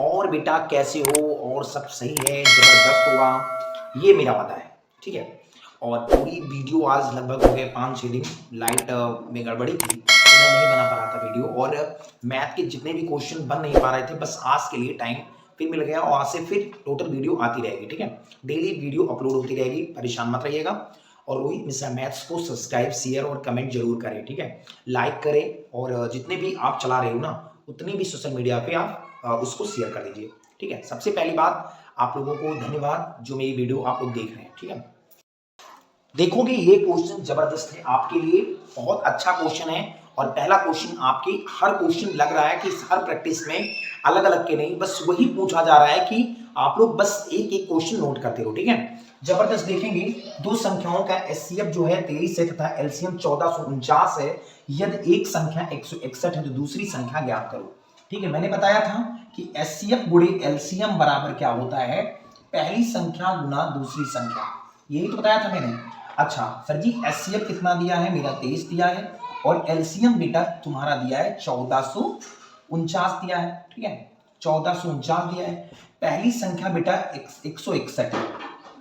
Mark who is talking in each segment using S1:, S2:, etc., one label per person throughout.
S1: और बेटा कैसे हो? और सब सही है, जबरदस्त होगा, ये मेरा वादा है, ठीक है। और पूरी वीडियो आज लगभग हो गए 5-6 दिन, लाइट में गड़बड़ी थी तो मैं नहीं बना पा रहा था वीडियो, और मैथ के जितने भी क्वेश्चन बन नहीं पा रहे थे, बस आज के लिए टाइम फिर मिल गया, और आज से फिर टोटल वीडियो आती रहेगी, ठीक है। डेली वीडियो अपलोड होती रहेगी, परेशान मत रहिएगा। और रोहित मिश्रा मैथ्स को सब्सक्राइब, शेयर और कमेंट जरूर करें, ठीक है। लाइक करें, और जितने भी आप चला रहे हो ना, उतनी भी सोशल मीडिया पे आप उसको शेयर कर दीजिए, ठीक है। सबसे पहली बात, आप लोगों को धन्यवाद जो मेरी वीडियो आप लोग देख रहे हैं, ठीक है। देखोगे ये क्वेश्चन जबरदस्त है आपके लिए, बहुत अच्छा क्वेश्चन है। और पहला क्वेश्चन आपके हर क्वेश्चन लग रहा है कि हर प्रैक्टिस में अलग अलग के नहीं, बस वही पूछा जा रहा है कि आप लोग बस एक एक क्वेश्चन नोट करते रहो, ठीक है। जबरदस्त देखेंगे, दो संख्याओं का एचसीएफ जो है 23 है तथा एलसीएम 1449 है। यदि एक संख्या 161 है तो दूसरी संख्या ज्ञात करो, ठीक है। मैंने बताया था कि एचसीएफ गुणे एलसीएम बराबर क्या होता है, पहली संख्या गुना दूसरी संख्या, यही तो बताया था मैंने। अच्छा सर जी, एचसीएफ कितना दिया है? मेरा 23 दिया है, और एलसीएम बेटा तुम्हारा दिया है 1449 दिया है, ठीक है। 1449 दिया है, पहली संख्या बेटा 161 है,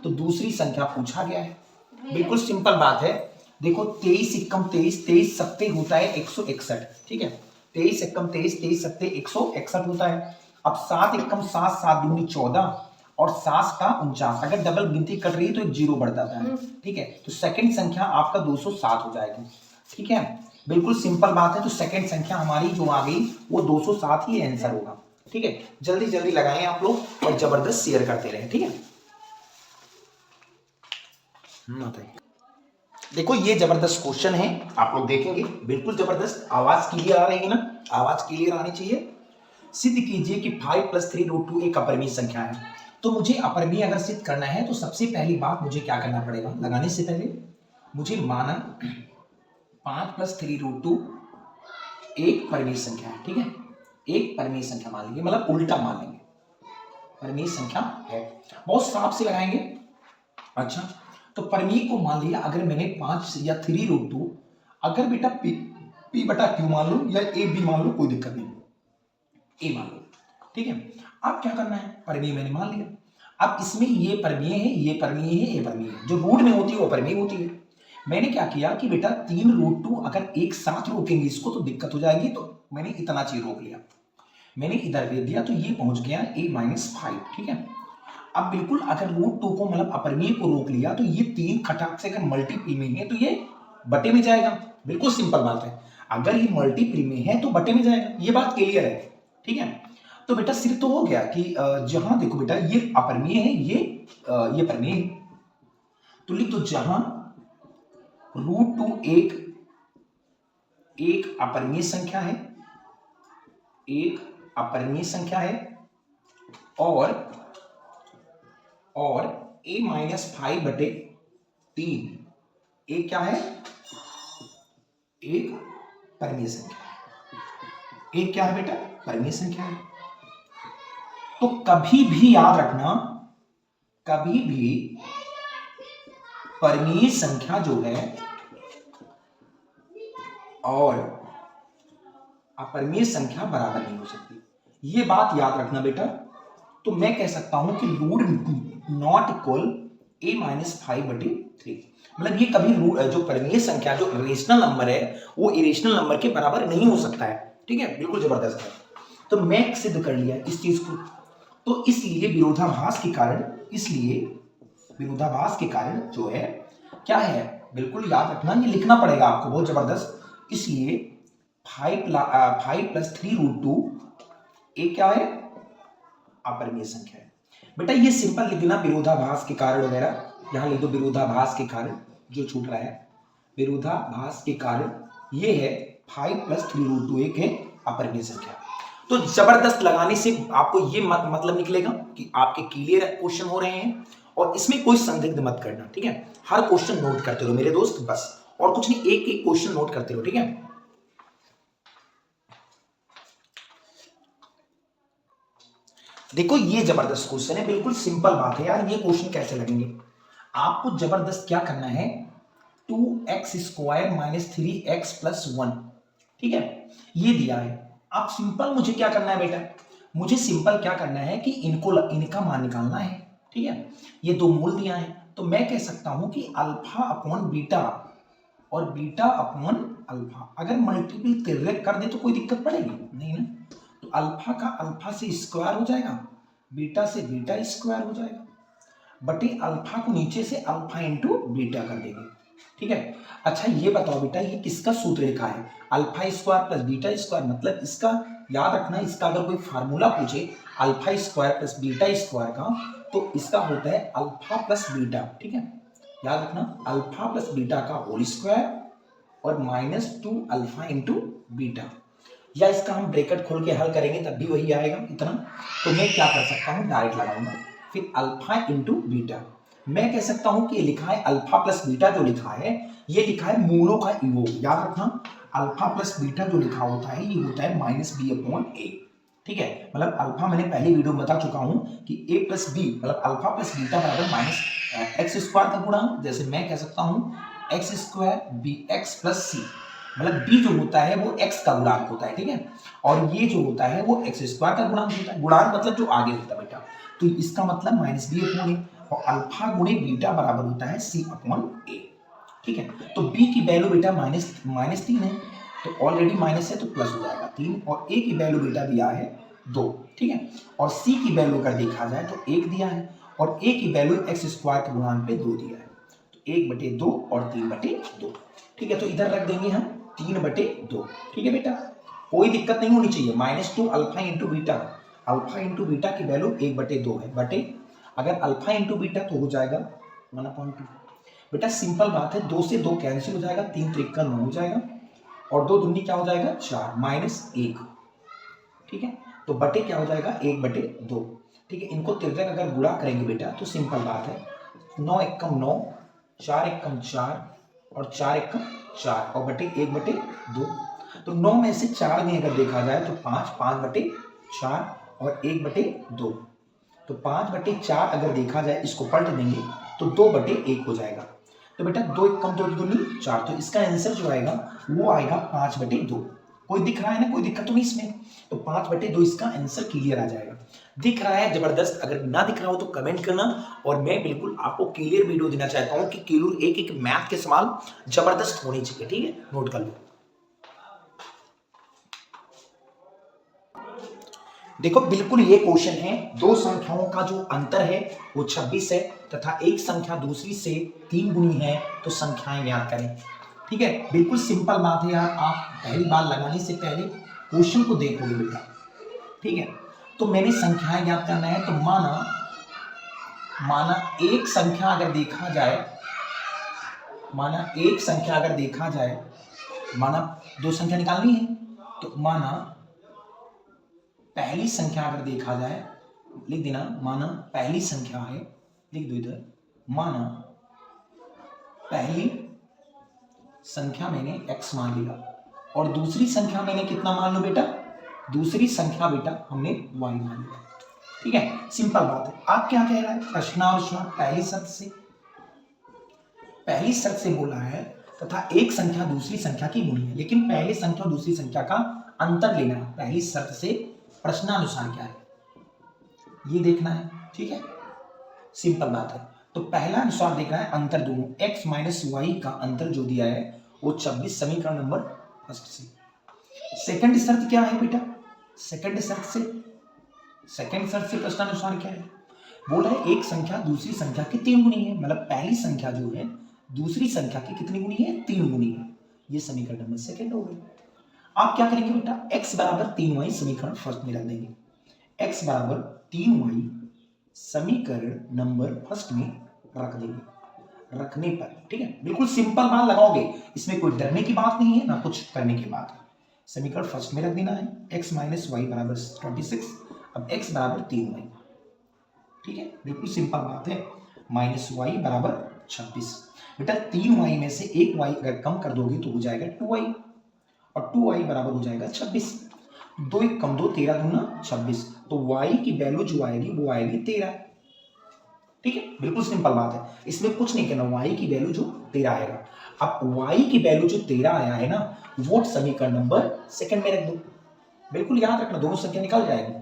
S1: तो दूसरी संख्या पूछा गया है। बिल्कुल सिंपल बात है। देखो 23 एकम 23, 23 सत्ते होता है 161, ठीक है। 23 एकम 23, 23 सत्ते 161 होता है। अब 7 एकम 7, 7 दूनी 14, और 7 का 49, अगर डबल गिनती कर रही है तो एक जीरो बढ़ जाता है, ठीक है। तो सेकंड संख्या आपका 207 हो जाएगी, ठीक है। बिल्कुल सिंपल बात है, तो सेकंड संख्या हमारी जो आ गई वो 207 ही आंसर होगा, ठीक है। जल्दी जल्दी लगाएं आप लोग, और जबरदस्त शेयर करते रहें, ठीक है। देखो ये जबरदस्त क्वेश्चन है, आप लोग देखेंगे, बिल्कुल जबरदस्त। आवाज क्लियर आ रही है ना? आवाज क्लियर आनी चाहिए। सिद्ध कीजिए कि 5 + 3√2 एक अपरिमेय संख्या है। तो मुझे अपरिमेय अगर सिद्ध करना है तो सबसे पहली बात मुझे क्या करना पड़ेगा? लगाने से पहले मुझे माना 5 + 3√2 एक परिमेय संख्या है, ठीक है। एक परिमेय संख्या मान लेंगे, मतलब उल्टा मान लेंगे, परिमेय संख्या है। बहुत साफ से लगाएंगे। अच्छा, तो परिमेय को मान लिया, अगर मैंने 5 या 3√2, अगर बेटा p बटा q मान लो या a b मान लो, कोई दिक्कत नहीं, a मान लो, ठीक है। अब क्या करना है? परिमेय मैंने मान लिया। अब इसमें ये परिमेय है, ये परिमेय है, ये परिमेय है, जो रूट में होती है वो परिमेय होती है। मैंने क्या किया कि बेटा 3√2 अगर एक साथ रोकेंगे इसको तो दिक्कत हो जाएगी, तो मैंने इतना चीज रोक लिया, मैंने इधर दे दिया, तो ये पहुंच गया a-5, ठीक है। अब बिल्कुल अगर √2 को मतलब अपरिमेय को रोक लिया तो ये 3 खटाक से अगर मल्टीपल में है तो ये बटे में जाएगा। बिल्कुल सिंपल बात है, अगर ये मल्टीपल में है तो बटे में जाएगा, ये बात क्लियर है, ठीक है। तो बेटा सिर्फ तो हो गया कि जहां देखो बेटा ये अपरिमेय है, ये परिमेय है, तो लिख दो जहां √2 एक अपरिमेय संख्या है, एक अपरिमेय संख्या है, और a-5 बटे 3 एक क्या है? एक परिमेय संख्या है। एक क्या है बेटा? परिमेय संख्या है। तो कभी भी याद रखना, कभी भी परिमेय संख्या जो है और अपरिमेय संख्या बराबर नहीं हो सकती, ये बात याद रखना बेटा। तो मैं कह सकता हूं कि रूट नॉट इक्वल a-5 बटे 3, मतलब ये कभी जो परिमेय संख्या, जो रेशनल नंबर है, वो इरेशनल नंबर के बराबर नहीं हो सकता है, ठीक है। बिल्कुल जबरदस्त है। तो मैं सिद्ध कर लिया इस चीज को। तो इसलिए विरोधाभास के कारण, इसलिए विरोधाभास के कारण जो है क्या है, बिल्कुल याद रखना, ये लिखना पड़ेगा आपको, बहुत जबरदस्त। इसलिए 5 + 3√2 एक क्या है? अपरिमेय संख्या है। बेटा ये सिंपल लिख देना, विरोधाभास के कारण वगैरह, यहां लिख दो विरोधाभास के कारण, जो छूट रहा है विरोधाभास के कारण, ये है 5 + 3√2 एक है अपरिमेय संख्या। तो जबरदस्त लगाने से आपको ये मतलब निकलेगा कि आपके क्लियर क्वेश्चन हो रहे हैं, और इसमें कोई संदिग्ध मत करना, ठीक है। हर क्वेश्चन नोट करते रहो मेरे दोस्त, बस, और कुछ नहीं, एक एक क्वेश्चन नोट करते रहो, ठीक है। देखो ये जबरदस्त क्वेश्चन है, बिल्कुल सिंपल बात है यार, ये क्वेश्चन कैसे लगेंगे? आपको जबरदस्त क्या करना है, 2x² - 3x + 1, ठीक है, ये दिया है। अब सिंपल मुझे क्या करना है बेटा, मुझे सिंपल क्या करना है कि इनका मान निकालना है, ठीक है। ये दो मूल दिया है, तो मैं कह सकता हूं कि अल्फा अपॉन बीटा और बीटा अपॉन अल्फा अगर मल्टीपल तिर्यक कर दे तो कोई दिक्कत पड़ेगी नहीं ना। तो अल्फा का अल्फा से स्क्वायर हो जाएगा, बीटा से बीटा स्क्वायर हो जाएगा, बटे अल्फा को नीचे से अल्फा इंटू बीटा कर देंगे, ठीक है। अच्छा ये बताओ बेटा, ये किसका सूत्र लिखा है? Alpha square plus beta square, मतलब इसका याद रखना, इसका अगर कोई फार्मूला पूछे alpha square plus beta square का, तो इसका होता है अल्फा प्लस बीटा, ठीक है। याद रखना, अल्फा प्लस बीटा का होल स्क्वायर और -2 अल्फा इंटू बीटा, या इसका हम ब्रैकेट खोल के हल करेंगे तब भी वही आएगा इतना। तो मैं क्या कर सकता हूँ, डायरेक्ट लगाऊंगा, फिर अल्फा इंटू बीटा। मैं कह सकता हूं कि ये लिखा है अल्फा प्लस बीटा, जो लिखा है ये लिखा है मूलों का योग। याद रखना, अल्फा प्लस बीटा जो लिखा होता है ये होता है -b/a, ठीक है। मतलब अल्फा मैंने पहली वीडियो में बता चुका हूं कि a प्लस बी मतलब अल्फा प्लस बीटा बराबर -x स्क्वायर का गुणा। जैसे मैं कह सकता हूं x square bx plus c, मतलब b जो होता है वो x का गुणांक होता है, ठीक है, और ये जो होता है वो x स्क्वायर का गुणांक होता है। गुणांक मतलब जो आगे होता है बेटा, तो इसका मतलब -b/a और अल्फा गुणे बीटा बराबर होता है c/a, ठीक है। तो b की वैल्यू बेटा -3 है, तो ऑलरेडी माइनस है तो प्लस हो जाएगा 3, और a की वैल्यू बेटा दिया है 2, ठीक है, और c की वैल्यू अगर देखा जाए तो 1 दिया है, और a की वैल्यू x स्क्वायर के गुणांक पे 2 दिया है, तो 1/2 और 3/2, ठीक है। तो इधर रख देंगे हम 3/2, ठीक है बेटा, कोई दिक्कत नहीं होनी चाहिए। -2 alpha into beta, alpha into beta की वैल्यू 1/2 है, बटे अगर अल्फा इंटू बीटा तो हो जाएगा 1/2। बेटा सिंपल बात है, 2 से 2 कैंसिल हो जाएगा, 3 त्रिक 9 हो जाएगा, और 2 दूनी क्या हो जाएगा 4 -1, ठीक है। तो बटे क्या हो जाएगा 1/2, ठीक है। इनको तिर्यक अगर गुणा करेंगे बेटा तो सिंपल बात है, 9 एकम 9, 4 एकम 4 और 4 एकम 4 और बटे 1/2। तो 9 में से 4 में अगर देखा जाए तो 5, 5/4 और 1/2, तो 5/4 अगर देखा जाए इसको पलट देंगे तो 2/1 हो जाएगा। तो बेटा 2 एकम 2 दूनी 4, तो इसका आंसर जो आएगा वो आएगा 5/2। कोई दिख रहा है ना, कोई दिक्कत तो नहीं इसमें, तो 5/2 इसका आंसर क्लियर आ जाएगा। दिख रहा है जबरदस्त, अगर ना दिख रहा हो तो कमेंट करना, और मैं बिल्कुल आपको क्लियर वीडियो देना चाहता हूं कि क्लियर एक एक मैथ के सवाल जबरदस्त होनी चाहिए, ठीक है, नोट कर लो। देखो बिल्कुल ये क्वेश्चन है, दो संख्याओं का जो अंतर है वो 26 है तथा एक संख्या दूसरी से 3 गुनी है, तो संख्याएं ज्ञात करें, ठीक है। बिल्कुल सिंपल बात है यार, आप पहली बार लगाने से पहले क्वेश्चन को देखोगे बेटा, ठीक है। तो मैंने संख्याएं ज्ञात करना है, तो माना एक संख्या अगर देखा जाए, माना दो संख्या निकालनी है, तो माना पहली संख्या अगर देखा जाए, लिख देना, माना पहली संख्या है, लिख दो इधर, माना पहली संख्या मैंने x मान लिया, और दूसरी संख्या मैंने कितना मान लो बेटा, दूसरी संख्या बेटा हमने y मान लिया, ठीक है। सिंपल बात है। आप क्या कह रहा है, प्रश्नानुसार पहली शर्त से बोला है तथा एक संख्या दूसरी संख्या की गुणी है, लेकिन पहली संख्या और दूसरी संख्या का अंतर लेना है। पहली शर्त से प्रश्नानुसार क्या है ये देखना है, ठीक है, सिंपल बात है। तो पहला अनुसार देखना है अंतर दोनों, x माइनस वाई का अंतर जो दिया है वो 26 समीकरण नंबर फर्स्ट से। सेकंड शर्त क्या है बेटा, सेकंड शर्त से प्रश्नानुसार क्या है, बोला है एक संख्या दूसरी संख्या की 3 गुनी है, मतलब पहली संख्या जो है दूसरी संख्या की कितनी गुनी है, 3 गुनी है। ये समीकरण नंबर सेकंड हो गई। आप क्या करेंगे बेटा, x बराबर 3y समीकरण फर्स्ट में रख देंगे, x बराबर 3y समीकरण नंबर फर्स्ट में रख देंगे, रखने पर, ठीक है, बिल्कुल सिंपल मान लगाओगे, इसमें कोई डरने की बात नहीं है ना कुछ करने की बात है। समीकरण फर्स्ट में रख देना है, x माइनस वाई बराबर 26, अब x बराबर 3y, ठीक है, बिल्कुल सिंपल बात है, माइनस वाई बराबर 26। बेटा 3y में से एक y अगर कम कर दोगे तो हो जाएगा 2y, और 2y बराबर हो जाएगा 26, 2 एक कम 2 13 दूना 26, तो y की वैल्यू जो आएगी वो आएगी 13, ठीक है, बिल्कुल सिंपल बात है, इसमें कुछ नहीं करना, y की वैल्यू जो 13 आएगा। अब y की वैल्यू जो 13 आया है ना, वो समीकरण नंबर सेकंड में रख दो, बिल्कुल याद रखना, दोनों संख्या निकल जाएगी,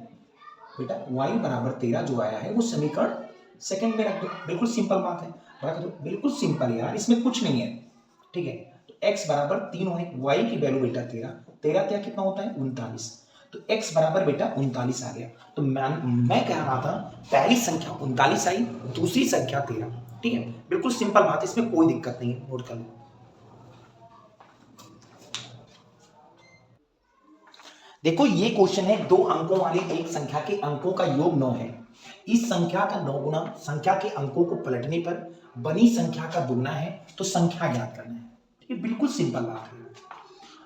S1: बेटा y बराबर 13 जो आया है वो समीकरण सेकंड में रख दो, बिल्कुल सिंपल बात है, रख दो, बिल्कुल सिंपल यार, इसमें कुछ नहीं है। ठीक है, तो x बराबर 3 है, y की वैल्यू बेटा 13, 13 क्या कितना होता है 39, तो x बराबर बेटा 39 आ गया। तो मैं कह रहा था पहली संख्या 39 आई, दूसरी संख्या 13। ठीक है, बिल्कुल सिंपल बात है, इसमें कोई दिक्कत नहीं है, नोट कर लो। देखो ये क्वेश्चन है, 2 अंकों वाली एक संख्या के अंकों का योग 9 है, इस संख्या का 9 गुना संख्या के अंकों को पलटने पर बनी संख्या का दुगना है, तो संख्या ज्ञात करना है। ठीक है, बिल्कुल सिंपल बात है।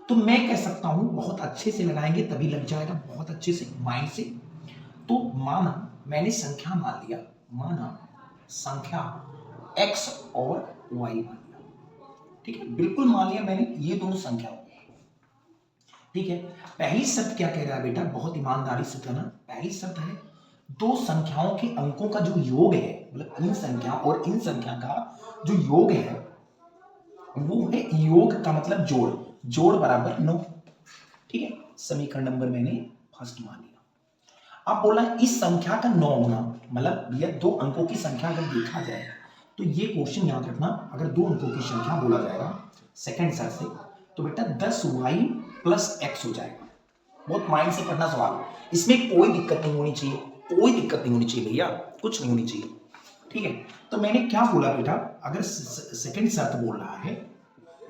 S1: तो मैं कह सकता हूं, बहुत अच्छे से लगाएंगे तभी लग जाएगा, बहुत अच्छे से माइंड से। तो माना मैंने संख्या मान लिया, माना संख्या x और y मान लिया। ठीक है, बिल्कुल मान लिया मैंने ये दोनों संख्या। ठीक है, पहली शर्त क्या कह रहा है बेटा, बहुत ईमानदारी से कहना, पहली शर्त है दो संख्याओं के अंकों का जो योग है, मतलब इन संख्या और इन संख्या का जो योग है वो है, योग का मतलब जोड़, जोड़ बराबर 9। ठीक है, समीकरण नंबर मैंने फर्स्ट मान लिया। अब बोला इस संख्या का 9 गुना, मतलब ये दो अंकों की संख्या अगर देखा जाए तो ये क्वेश्चन याद रखना, अगर दो अंकों की संख्या बोला जाएगा सेकंड शर्त से, तो बेटा 10y प्लस x हो जाएगा। बहुत माइंड से पढ़ना सवाल, इसमें कोई दिक्कत नहीं होनी चाहिए, कोई दिक्कत नहीं होनी चाहिए भैया, कुछ नहीं होनी चाहिए। ठीक है, तो मैंने क्या बोला बेटा, अगर सेकंड शर्त बोल रहा है,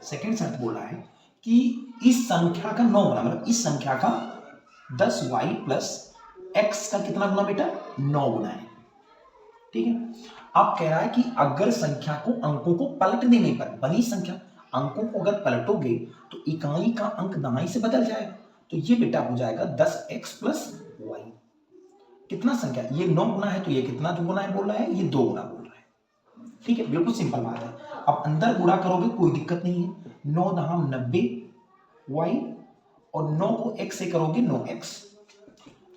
S1: सेकंड शर्त बोल रहा है कि इस संख्या का 9 गुना, मतलब इस संख्या का 10y प्लस x का कितना गुना बेटा, 9 गुना है। ठीक है, अब कह रहा है कि अगर संख्या को अंकों को पलट देने पर बनी संख्या, अंकों को अगर पलटोगे तो इकाई का अंक दाई से बदल जाएगा, तो ये बेटा हो जाएगा 10x प्लस y। कितना संख्या, ये 9 गुना है, तो ये कितना जो गुना है बोल रहा है, ये 2 गुना बोल रहा है। ठीक है, बिल्कुल सिंपल बात है। अब अंदर गुणा करोगे कोई दिक्कत नहीं है, 9 दहाम 90 y, और 9 को x से करोगे 9x,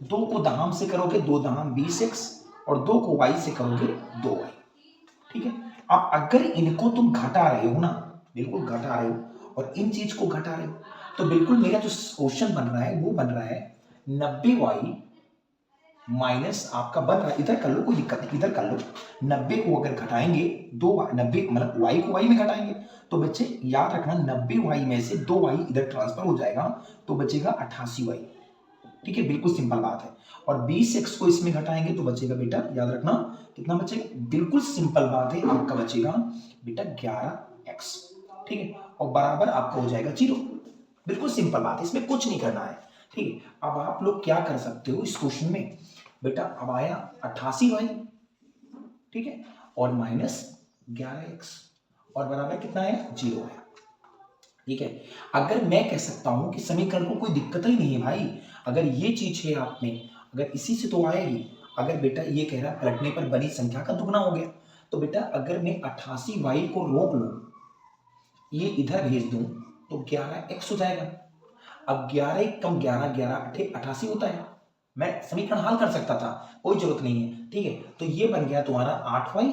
S1: 2 को दहाम से करोगे 2 दहाम 20x, और 2 को y से करोगे 2y। ठीक है, अब अगर इनको तुम घटा रहे हो ना, बिल्कुल घटा रहे हो, और इन चीज को घटा रहे हो, तो बिल्कुल मेरा जो क्वेश्चन बन रहा है वो बन रहा है 90y माइनस आपका बन रहा है, इधर कर लो कोई दिक्कत नहीं, इधर कर लो, 90 को अगर घटाएंगे 90 मतलब y को y में घटाएंगे, तो बच्चे याद रखना 90y में से 2y इधर ट्रांसफर हो जाएगा, तो बचेगा 88y। ठीक है, बिल्कुल सिंपल बात है। और 20x को इसमें घटाएंगे तो बचेगा बेटा, याद रखना कितना बचेगा, बिल्कुल सिंपल बात है, आपका बचेगा बेटा 11x। ठीक है, और बराबर आपका हो जाएगा 0। बिल्कुल सिंपल बात है, इसमें कुछ नहीं करना है। ठीक है, अब आप लोग क्या कर सकते हो इस क्वेश्चन में बेटा, अब आया 88y, ठीक है, और माइनस 11x, और बराबर कितना है 0 है। ठीक है, अगर मैं कह सकता हूं कि समीकरण को कोई दिक्कत ही नहीं है भाई, अगर ये चीज है आप में, अगर इसी से तो आएगी, अगर बेटा ये कह रहा है पलटने पर बनी संख्या का दुगना हो गया, तो बेटा अगर मैं 88y को रोक लूं, ये इधर भेज दूं, तो 11x हो जाएगा। अब 11 कम 11, 11 88 होता है, मैं समीकरण हल कर सकता था, कोई जरूरत नहीं है। ठीक है, तो ये बन गया तुम्हारा 8y,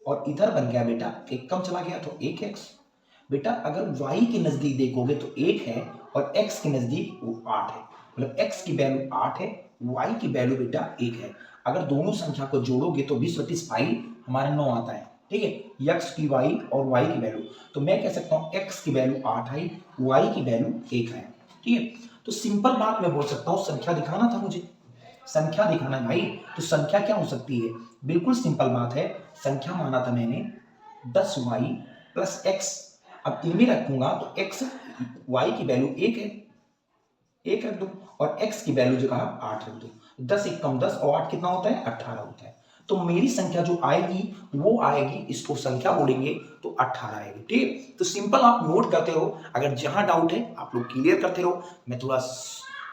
S1: और इधर बन गया बेटा एक कम चला गया तो 1x। बेटा अगर y के नजदीक देखोगे तो 1 है, और x के नजदीक वो 8 है, मतलब x की वैल्यू 8 है, y की वैल्यू बेटा 1 है। अगर दोनों संख्या को जोड़ोगे तो 20/5 हमारा 9 आता है। ठीक है, x की y और y की वैल्यू, तो मैं कह सकता हूं x की वैल्यू 8 है, y की वैल्यू 1 है। ठीक है, तो सिंपल बात मैं बोल सकता हूं, संख्या दिखाना था मुझे, संख्या दिखाना है भाई, तो संख्या क्या हो सकती है, बिल्कुल सिंपल बात है, संख्या माना था मैंने 10y प्लस x, अब इनमें रखूंगा तो x y की वैल्यू 1 है, 1 रख दो, और x की वैल्यू जो कहा 8 रख दो, 10 एक कम 10 और 8 कितना होता है 18 होता है। तो मेरी संख्या जो आएगी वो आएगी, इसको संख्या बोलेंगे तो 18 आएगी। ठीक, तो सिंपल आप नोट करते रहो, अगर जहां डाउट है आप लोग क्लियर करते रहो।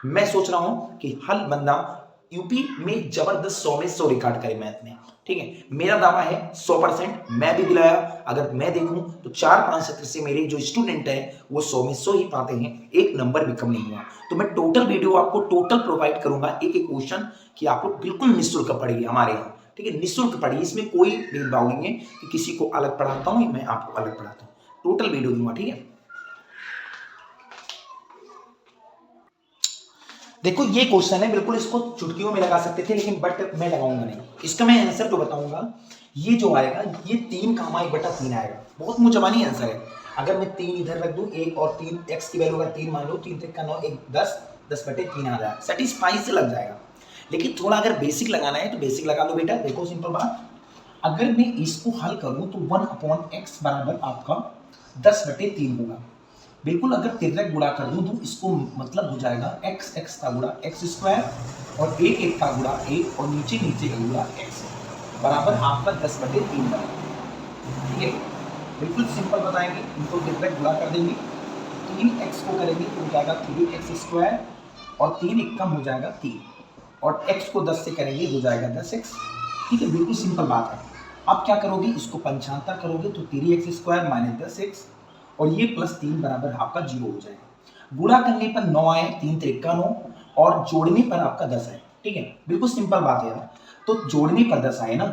S1: मैं सोच रहा हूं कि हल बंदा यूपी में जबरदस्त 100 में 100 रिकॉर्ड करे मैथ में। ठीक है, मेरा दावा है 100%, मैं भी दिलाया। अगर मैं देखूं तो 4-5 सत्र से मेरे जो स्टूडेंट हैं वो 100 में 100 ही पाते हैं, एक नंबर भी कम नहीं हुआ। तो मैं टोटल वीडियो आपको टोटल प्रोवाइड करूंगा, एक एक क्वेश्चन कि आप लोग बिल्कुल निःशुल्क पढ़िए हमारे यहाँ। ठीक है, निःशुल्क पढ़िए, इसमें कोई भेदभाव नहीं है कि किसी को अलग पढ़ाता हूँ मैं आपको अलग पढ़ाता हूँ, टोटल वीडियो दूंगा। ठीक है, देखो ये क्वेश्चन है, बिल्कुल इसको चुटकियों में लगा सकते थे, लेकिन बट मैं लगाऊंगा नहीं इसका, मैं आंसर तो बताऊंगा। ये जो आएगा ये 3 1/3 आएगा, बहुत मुंह जबानी आंसर है। अगर मैं 3 इधर रख दूं, 1 और 3 एक्स की वैल्यू अगर 3 मान लो, 3 3 का 9, 1 10, 10/3 आ जाएगा, सेटिस्फाई से लग जाएगा। लेकिन थोड़ा अगर बेसिक लगाना है तो बेसिक लगा लो बेटा। देखो सिंपल बात, अगर मैं इसको हल करूं तो 1/x बराबर आपका 10/3 होगा। बिल्कुल अगर तिर्यक गुणा कर दूं तो इसको मतलब हो जाएगा x x का गुणा x स्क्वायर और 1 1 का गुणा 1 और नीचे नीचे का गुणा x बराबर आपका 10/3 बनेगा। ठीक है, बिल्कुल सिंपल बताएंगे, इनको तिर्यक गुणा कर देंगे, 3x को करेंगे तो हो जाएगा 3x स्क्वायर और 3 1 कम हो जाएगा 3 और x को 10 से करेंगे हो जाएगा 10x। ठीक है, बिल्कुल सिंपल बात है। अब क्या करोगे, इसको 95 करोगे तो 3x स्क्वायर माइनस 10x और ये +3 बराबर आपका 0 हो जाएगा। गुणा करने पर 9 आए, 3 3 का 9 और जोड़ने पर आपका 10 है। ठीक है, बिल्कुल सिंपल बात है यार। तो जोड़ने पर 10 आए ना,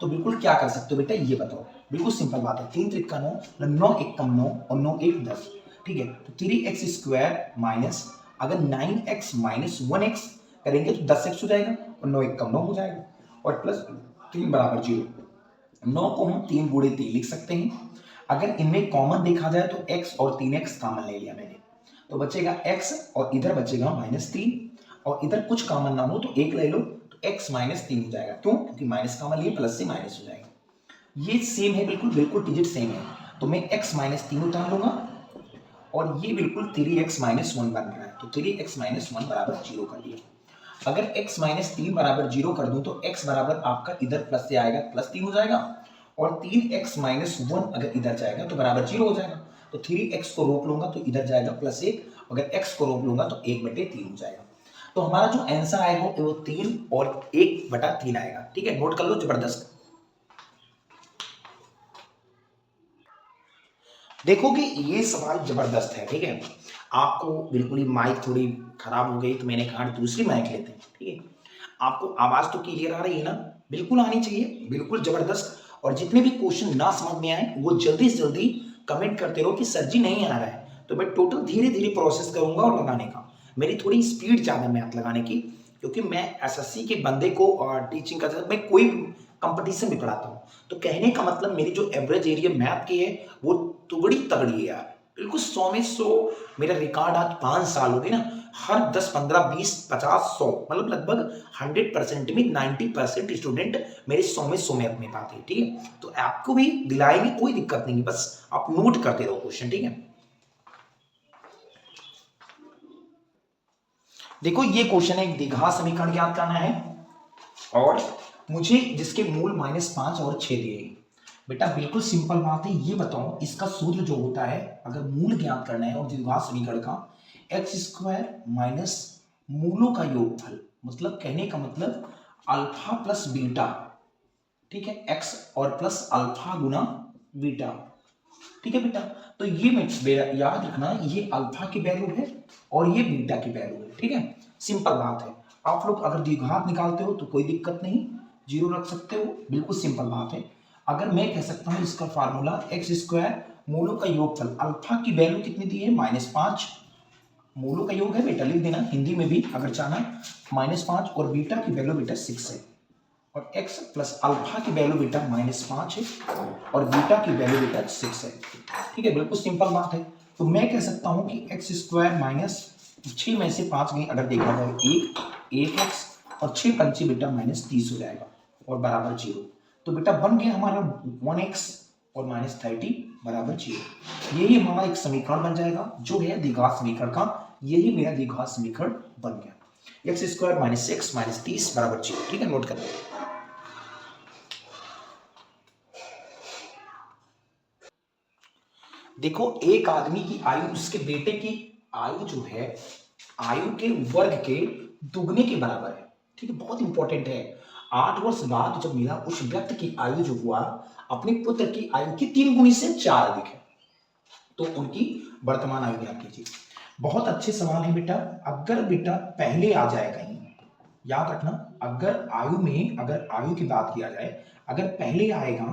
S1: तो बिल्कुल क्या कर सकते हो बेटा, ये बताओ। बिल्कुल सिंपल बात है, 3 3 का 9, 9 1 कम 9 और 9 1 10। ठीक है, तो 3x स्क्वायर माइनस अगर 9x माइनस 1x करेंगे तो 10x हो जाएगा और 9 1 कम 9 हो जाएगा और +3 बराबर 0। 9 को हम 3 गुणे 3 लिख सकते हैं। अगर इनमें कॉमन देखा जाए तो x और 3x कॉमन ले लिया मैंने, तो बचेगा x और इधर बचेगा -3 और इधर कुछ कॉमन ना हो तो 1 ले लो तो x -3 हो जाएगा। क्यों? क्योंकि माइनस कॉमन लिए, प्लस से माइनस हो जाएगा। ये सेम है, बिल्कुल बिल्कुल डिजिट सेम है, तो मैं x -3 उतार लूंगा और ये बिल्कुल 3x -1 बन रहा है, तो 3x -1 बराबर 0 कर दिया। अगर x -3 बराबर 0 कर दूं तो x बराबर आपका इधर प्लस से आएगा +3 हो जाएगा और 3x -1 अगर इधर जाएगा तो बराबर 0 हो जाएगा। तो 3x को रोक लूंगा तो इधर जाएगा +1, अगर x को रोक लूंगा तो 1/3 हो जाएगा। तो हमारा जो आंसर आएगा वो 3 और 1/3 आएगा। ठीक है, नोट कर लो, जबरदस्त। देखो कि ये सवाल जबरदस्त है। ठीक है, आपको बिल्कुल ही माइक थोड़ी खराब हो गई तो मैंने कहा दूसरी माइक लेते हैं। ठीक है, आपको आवाज तो क्लियर आ रही है ना? बिल्कुल आनी चाहिए, बिल्कुल जबरदस्त। और जितने भी क्वेश्चन ना समझ में आए वो जल्दी से जल्दी कमेंट करते रहो कि सर जी नहीं आ रहा है, तो मैं टोटल धीरे धीरे प्रोसेस करूंगा और लगाने का। मेरी थोड़ी स्पीड ज्यादा मैथ लगाने की, क्योंकि मैं एसएससी के बंदे को टीचिंग का, मैं कोई कंपटीशन भी पढ़ाता हूँ, तो कहने का मतलब मेरी जो एवरेज एरिया मैथ की है वो तुगड़ी तगड़ी है यार, बिल्कुल 100 में 100। मेरा रिकॉर्ड आज 5 साल हो गए ना, हर 10 15 20 50 100 मतलब लगभग 100% में 90% स्टूडेंट मेरे 100 में 100 मैथ में पाते हैं। ठीक है, तो आपको भी दिलाएंगे, कोई दिक्कत नहीं, बस आप नोट करते रहो क्वेश्चन। ठीक है, देखो ये क्वेश्चन है, एक द्विघात समीकरण ज्ञात करना है और मुझे जिसके मूल -5 और 6 दिए हैं। बेटा बिल्कुल सिंपल बात है, ये बताओ इसका सूत्र जो होता है, अगर मूल ज्ञात करना है और द्विघात समीकरण का, एक्स स्क्वायर माइनस मूलों का योगफल, मतलब कहने का मतलब अल्फा प्लस बीटा। ठीक है, एक्स और प्लस अल्फा गुना बीटा। ठीक है बेटा, तो ये याद रखना, ये अल्फा की वैल्यू है और ये बीटा की वैल्यू है। ठीक है, सिंपल बात है। आप लोग अगर द्विघात निकालते हो तो कोई दिक्कत नहीं, 0 रख सकते हो, बिल्कुल सिंपल बात है। अगर मैं कह सकता हूं इसका फार्मूला एक्स स्क्वायर मूलों का योगफल, अल्फा की वैल्यू कितनी दी है -5, मूलों का योग है बेटा, लिख देना हिंदी में भी अगर चाहना, -5 और बीटा की वैल्यू बेटा 6 है और x प्लस अल्फा की वैल्यू बेटा -5 है और बीटा की वैल्यू बेटा 6 है। ठीक है, बिल्कुल सिंपल बात है। तो मैं कह सकता हूं कि एक्स स्क्वायर माइनस 6 में से 5 गई अगर देखा जाए 1 एक्स और 6 पंचे बेटा -30 हो जाएगा और बराबर 0। तो बेटा बन गया हमारा 1x और -30 बराबर 0। यही हमारा एक समीकरण बन जाएगा जो है द्विघात समीकरण का, यही मेरा द्विघात समीकरण बन गया, एक्स स्क्वायर -6 -30 बराबर 0। ठीक है, नोट कर लें। देखो एक आदमी की आयु उसके बेटे की आयु जो है, आयु के वर्ग के दुगने के बराबर है। ठीक है, बहुत इंपॉर्टेंट है। 8 वर्ष बाद जब मिला, उस व्यक्ति की आयु जो हुआ अपने पुत्र की आयु की 3 गुनी से 4 अधिक है, तो उनकी वर्तमान आयु ज्ञात कीजिए। बहुत अच्छे सवाल है बेटा। अगर बेटा पहले आ जाए कहीं, याद रखना, अगर आयु की बात किया जाए, अगर पहले आएगा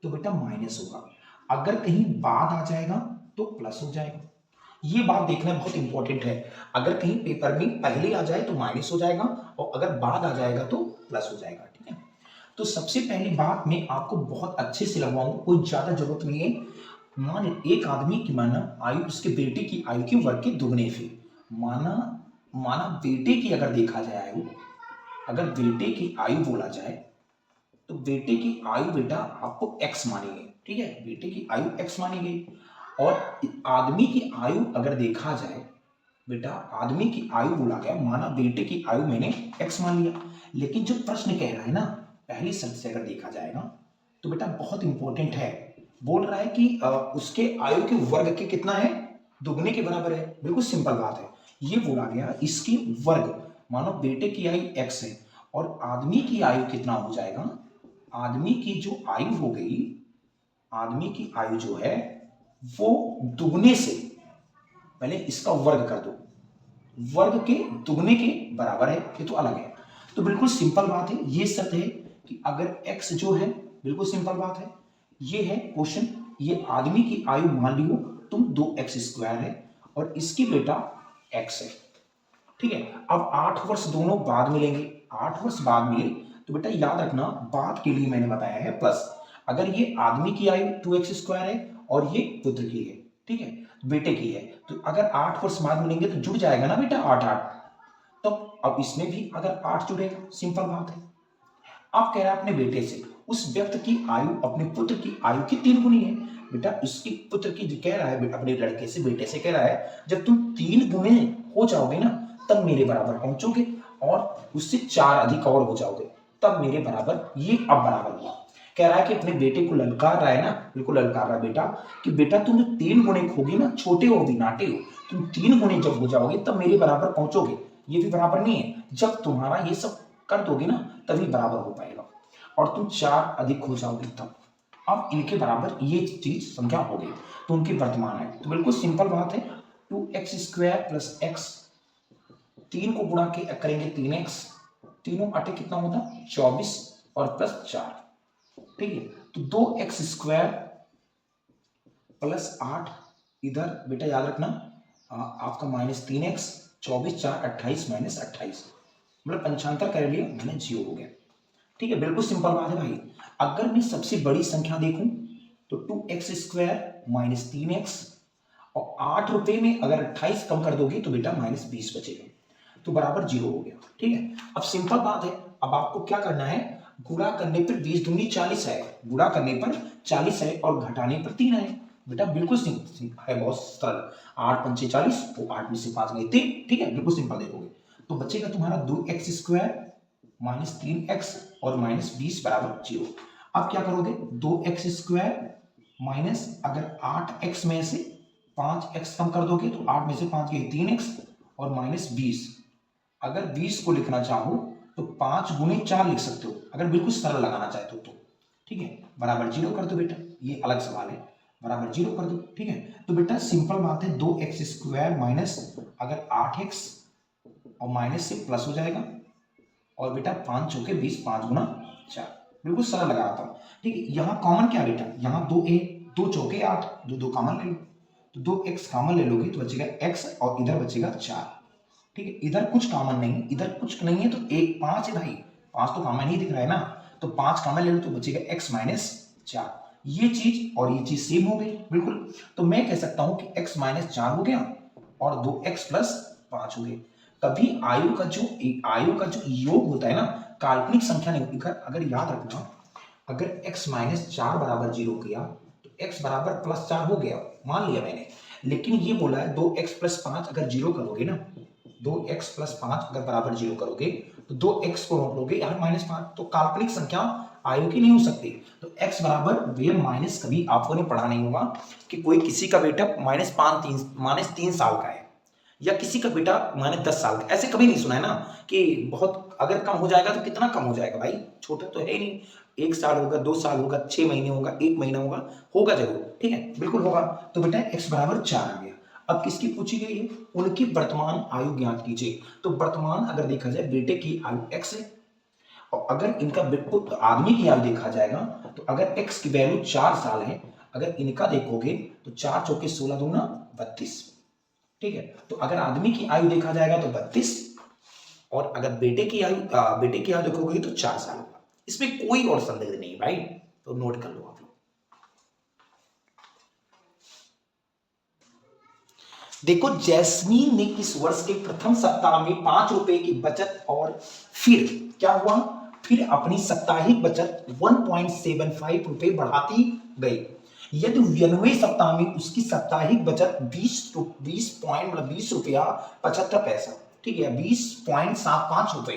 S1: तो बेटा माइनस होगा, अगर कहीं बाद आ जाएगा तो प्लस हो जाएगा। ये बात देखना बहुत इंपॉर्टेंट है। अगर कहीं पेपर में पहले आ जाए तो माइनस हो जाएगा, और अगर बाद आ जाएगा तो प्लस हो जाएगा। ठीक है, तो सबसे पहली बात मैं आपको बहुत अच्छे से लगवाऊंगा, कोई ज्यादा जरूरत नहीं है। मान एक आदमी की माना आयु उसके बेटे की आयु के वर्ग के दुगने से, माना माना बेटे की अगर देखा जाए आयु, अगर बेटे की आयु बोला जाए तो बेटे की आयु बेटा आपको x मानी गई। ठीक है, बेटे की आयु x मानी गई। और आदमी की आयु अगर देखा जाए बेटा, आदमी की आयु बोला गया, माना बेटे की आयु मैंने x मान लिया। लेकिन जो प्रश्न कह रहा है ना, पहली शर्त से अगर देखा जाएगा तो बेटा बहुत इंपॉर्टेंट है, बोल रहा है कि उसके आयु के वर्ग के कितना है, दुगने के बराबर है। बिल्कुल सिंपल बात है, ये बोला गया इसके वर्ग, मानो बेटे की आयु x है और आदमी की आयु कितना हो जाएगा, आदमी की जो आयु हो गई, आदमी की आयु जो है वो दुगने से, पहले इसका वर्ग कर दो, वर्ग के दुगने के बराबर है, ये तो अलग है। तो बिल्कुल सिंपल बात है, ये शर्त है कि अगर x जो है, बिल्कुल सिंपल बात है, ये है क्वेश्चन, ये आदमी की आयु मान लियो तुम 2x² है और इसकी बेटा x है। ठीक है, अब 8 वर्ष दोनों बाद मिलेंगे, 8 वर्ष बाद मिले तो बेटा याद रखना, बाद के लिए मैंने बताया है प्लस। अगर ये आदमी की आयु 2x² है और ये पुत्र की है, ठीक है, बेटे की है, तो अगर 8 वर्ष बाद मिलेंगे तो जुड़ जाएगा ना बेटा 8 8। तो अब इसमें भी अगर 8 जुड़ेगा, सिंपल बात है। अब कह रहा है अपने बेटे से, उस व्यक्ति की आयु अपने पुत्र की आयु की 3 गुनी है। बेटा उसकी पुत्र की जो कह रहा है, अपने लड़के से, बेटे से कह रहा है जब तुम 3 गुने हो जाओगे ना तब मेरे बराबर पहुंचोगे, और उससे 4 अधिक और हो जाओगे तब मेरे बराबर, ये अब बराबर हुआ। कह रहा है कि अपने बेटे को ललकार रहा है ना, बिल्कुल ललकार रहा है बेटा, कि बेटा तुम जो 3 गुने होगी ना, छोटे हो भी नाटे हो, तुम 3 गुने जब हो जाओगे तब मेरे बराबर पहुंचोगे। ये भी बराबर नहीं है, जब तुम्हारा ये सब कर दोगे ना तभी बराबर हो पाएगा, और तुम 4 अधिक हो जाओगे तब। अब इनके बराबर ये चीज संख्या हो गई, तो उनकी वर्तमान है। तो बिल्कुल सिंपल बात है, 2x² प्लस x, 3 को गुणा के करेंगे 3x, तीनों अटे कितना होता 24 और प्लस 4। ठीक है, तो 2x² प्लस 8, इधर बेटा याद रखना आपका -3x, 24 4 28 -28, मतलब पंचांतर कर लिया मैंने 0 हो गया। ठीक है, बिल्कुल सिंपल बात है भाई। अगर मैं सबसे बड़ी संख्या देखूं तो 2x² -3x, और 8 रुपए में अगर 28 कम कर दोगे तो बेटा -20 बचेगा, तो बराबर 0 हो गया। ठीक है, अब सिंपल बात है, अब आपको क्या करना है, गुणा करने पर 20 दूनी 40 है, गुणा करने पर 40 है और घटाने पर 3 है। बेटा बिल्कुल सिंपल है, बहुत सरल, 8 पंचे 40, तो 8 में से 5 गए 3। ठीक है, बिल्कुल सिंपल देखोगे तो बचेगा तुम्हारा 2x² -3x और -20 बराबर 0। अब क्या करोगे, 2x² माइनस, अगर 8x में से 5x कम कर दोगे तो 8 में से 5 गए 3x और -20। अगर 20 को लिखना चाहो तो 5 गुने 4 लिख सकते हो, अगर बिल्कुल सरल लगाना चाहते हो तो। ठीक है, बराबर 0 कर दो बेटा, ये अलग सवाल है, बराबर 0 कर दो। ठीक है, तो बेटा सिंपल बात है, 2x² माइनस, अगर 8x और माइनस से प्लस हो जाएगा, और बेटा 5 चौके 20, 5 गुना 4, बिल्कुल सरल लगा रहा था। ठीक है, यहाँ कॉमन क्या बेटा, यहाँ 2a, 2 चौके 8, 2 कॉमन ले लो, तो 2x कॉमन ले लोगे तो बचेगा x और इधर बचेगा 4। ठीक है, इधर कुछ कॉमन नहीं, इधर कुछ नहीं है तो 1 5 है भाई, 5 तो कॉमन ही दिख रहा है ना, तो 5 कॉमन ले लो तो बचेगा x -4। ये चीज और ये चीज सेम हो गई बिल्कुल, तो मैं कह सकता हूं कि x -4 हो गया और 2x + 5 हो गए। कभी आयु का जो योग होता है ना, काल्पनिक संख्या नहीं, अगर याद रखना, अगर x -4 बराबर 0 किया तो x बराबर +4 हो गया, मान लिया मैंने। लेकिन ये बोला है 2x + 5 अगर 0 करोगे ना, 2x + 5 अगर बराबर 0 करोगे तो 2x को रोक लोगे यार -5, तो काल्पनिक संख्या आयु की नहीं हो सकती। तो x बराबर वे माइनस, कभी आपको ने पढ़ा नहीं होगा कि कोई किसी का बेटा -3 साल का है, या किसी का बेटा -10 साल का, ऐसे कभी नहीं सुना है ना कि बहुत अगर कम हो जाएगा तो कितना कम हो जाएगा भाई, छोटा तो है ही नहीं, 1 साल होगा, 2 साल होगा, 6 महीने होगा, 1 महीना होगा जरूर। ठीक है, बिल्कुल होगा। तो बेटा x बराबर 4 आ गया। अब किसकी पूछी गई है, उनकी वर्तमान आयु ज्ञात कीजिए। तो वर्तमान अगर देखा जाए बेटे की आयु x है, और अगर इनका आदमी की आयु देखा जाएगा तो अगर x की वैल्यू 4 साल है, अगर इनका देखोगे तो 4 चौके 16 दूना 32, ठीक है। तो अगर आदमी की आयु देखा जाएगा तो 32, और अगर बेटे की आयु देखोगे तो 4 साल होगा। इसमें कोई और संदेह नहीं भाई, तो नोट कर लो आप लोग। देखो जैस्मीन ने इस वर्ष के प्रथम सप्ताह में 5 रुपए की बचत, और फिर क्या हुआ, फिर अपनी साप्ताहिक बचत 1.75 रुपए बढ़ाती गई। यदि 90वें सप्ताह में उसकी साप्ताहिक बचत 20 रुपया 75 पैसा, ठीक है, 20.75 रुपए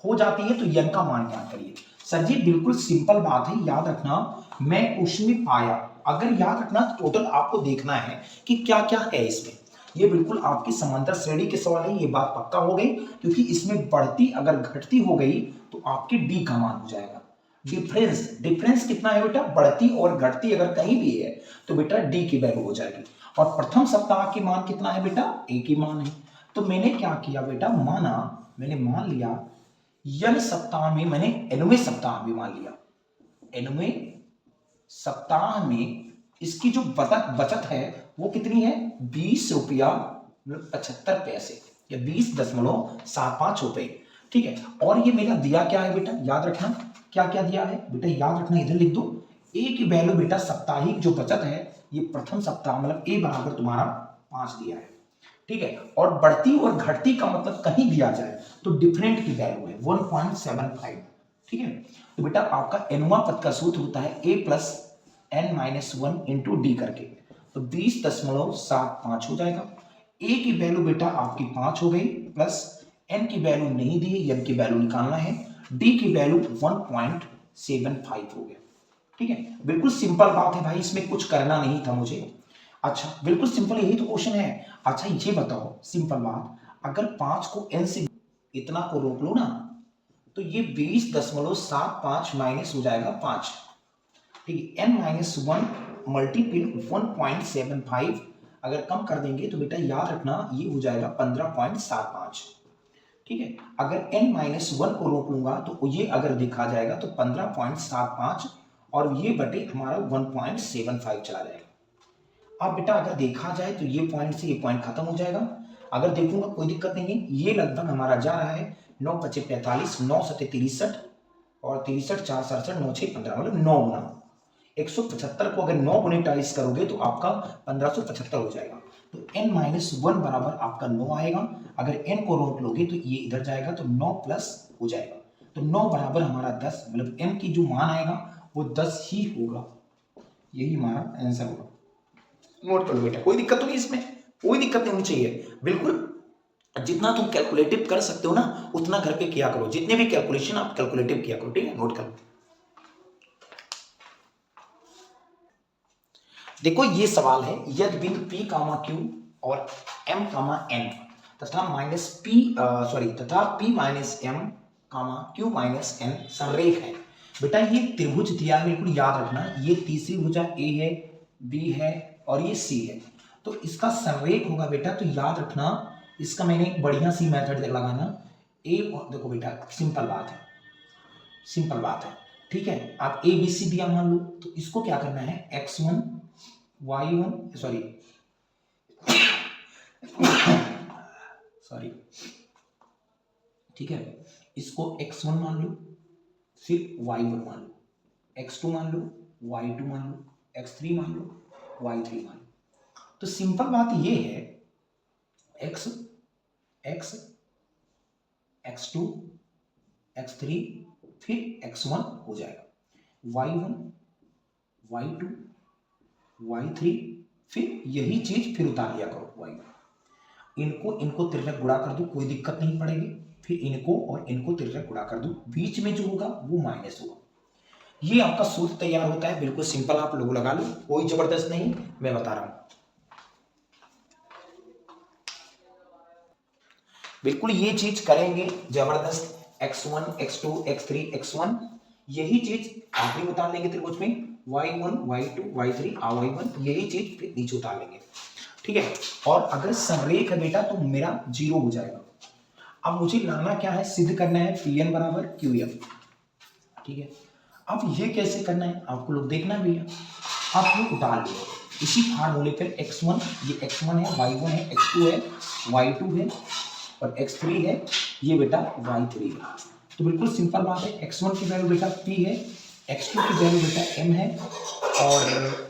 S1: हो जाती है, तो यन का मान क्या करिए। सर जी बिल्कुल सिंपल बात है, याद रखना मैं क्वेश्चन में पाया, अगर याद रखना टोटल आपको देखना है कि क्या क्या है इसमें। ये बिल्कुल आपकी समांतर श्रेणी के सवाल है, ये बात पक्का हो गई, क्योंकि इसमें बढ़ती अगर घटती हो गई तो आपके डी का मान हो जाएगा। डिफरेंस कितना है बेटा, बढ़ती और घटती अगर कहीं भी है तो बेटा डी की वैल्यू हो जाएगी। और प्रथम सप्ताह की मान कितना है बेटा, ए की मान है। तो मैंने क्या किया बेटा, मैंने मान लिया यन सप्ताह में, मैंने एनवें सप्ताह में मान लिया, एनवें सप्ताह में इसकी जो बचत है वो कितनी है, 20 रुपया 75 पैसे या 20.75 रुपए, ठीक है। और ये मेरा दिया क्या है बेटा, याद रखना क्या क्या दिया है बेटा, याद रखना इधर लिख दो। ए की वैल्यू बेटा साप्ताहिक जो बचत है ये प्रथम सप्ताह मतलब ए बराबर तुम्हारा 5 दिया है, ठीक है। और बढ़ती और घटती का मतलब कहीं दिया जाए तो डिफरेंट की वैल्यू है 1.75, ठीक है। तो बेटा आपका एनवा पद का सूत्र होता है a plus n minus 1 into D करके, तो 20.75 हो जाएगा। ए की वैल्यू बेटा आपकी 5 हो गई, प्लस n की वैल्यू नहीं दी है, n की वैल्यू निकालना है, डी की वैल्यू 1.75 हो गया, ठीक है। बिल्कुल सिंपल बात है भाई, इसमें कुछ करना नहीं था मुझे। अच्छा बिल्कुल सिंपल, यही तो क्वेश्चन है। अच्छा ये बताओ सिंपल बात, अगर 5 को n से इतना को रोक लो ना, तो ये 20.75 माइनस हो जाएगा 5, ठीक है। n माइनस 1 मल्टीपल 1.75 अगर कम कर देंगे तो बेटा याद रखना ये हो जाएगा 15.75, ठीक है। अगर n माइनस 1 को रोक लूंगा तो ये अगर देखा जाएगा तो 15.75 और ये बटे हमारा 1.75 चला जाएगा। अब बेटा अगर देखा जाए तो ये पॉइंट से ये पॉइंट खत्म हो जाएगा, अगर देखूंगा कोई दिक्कत नहीं है। ये लगभग हमारा जा रहा है 9 × 5 = 45, 9 × 7 = 63 और 63 4 67 9 6 15 मतलब 9 गुना 175 को अगर 9 गुने टाइस करोगे तो आपका 1575 हो जाएगा। तो n माइनस 1 बराबर आपका 9 आएगा, अगर n को रोक लोगे तो ये इधर जाएगा तो 9 प्लस हो जाएगा, तो 9 बराबर हमारा 10, मतलब n की जो मान आएगा वो 10 ही होगा, यही हमारा आंसर होगा। नोट कर लो बेटा, कोई दिक्कत तो नहीं, इसमें कोई दिक्कत नहीं होनी चाहिए। बिल्कुल जितना तुम कैलकुलेटिव कर सकते हो ना उतना घर पे किया करो, जितने भी कैलकुलेशन आप कैलकुलेटिव किया करो, ठीक है। नोट कर लो। देखो ये सवाल है, यदि बिंदु P, Q और M, N तथा P minus M, Q minus N संरेख है। बेटा ये त्रिभुज दिया है, बिल्कुल याद रखना, ये तीसरी भुजा A है, B है और ये C है, तो इसका संरेख होगा बेटा। तो याद रखना इसका मैंने एक बढ़िया सी मेथड लगाना। देखो बेटा सिंपल बात है, ठीक है। आप ABC दिया मान लो, तो इसको क्या करना है, x1 y1 सॉरी ठीक है, इसको x1 मान लो, फिर y1 मान लो, x2 मान लो, y2 मान लो, x3 मान लो, y3 मान लो। तो सिंपल बात ये है x x2 x3 फिर x1 हो जाएगा, y1 y2 y3 फिर यही चीज फिर उतार लिया करो y1। इनको तिर्यक गुणा कर दो, कोई दिक्कत नहीं पड़ेगी, फिर इनको और इनको तिर्यक गुणा कर दो, बीच में जो होगा वो माइनस होगा। ये आपका सूत्र तैयार होता है, बिल्कुल सिंपल, आप लोग लगा लो, कोई जबरदस्त नहीं, मैं बता रहा हूं। बिल्कुल ये चीज करेंगे जबरदस्त, x1 x2 x3 x1 यही चीज आखिरी में उतार लेंगे त्रिभुज में, y1 y2 y3 y1 यही चीज फिर नीचे उतार लेंगे, ठीक है। और अगर संरेख है बेटा तो मेरा 0 हो जाएगा। अब मुझे लाना क्या है, सिद्ध करना है Pn बराबर Qm, ठीक है। अब ये कैसे करना है आपको लोग देखना भी है, आप लोग उतार लो, इसी फार्मूले पर x1 ये x1 है, y1 है, x2 है, y2 है और x3 है, ये बेटा y3 है। तो बिल्कुल सिंपल बात है, x1 की वैल्यू बेटा p है, x2 की वैल्यू बेटा m है और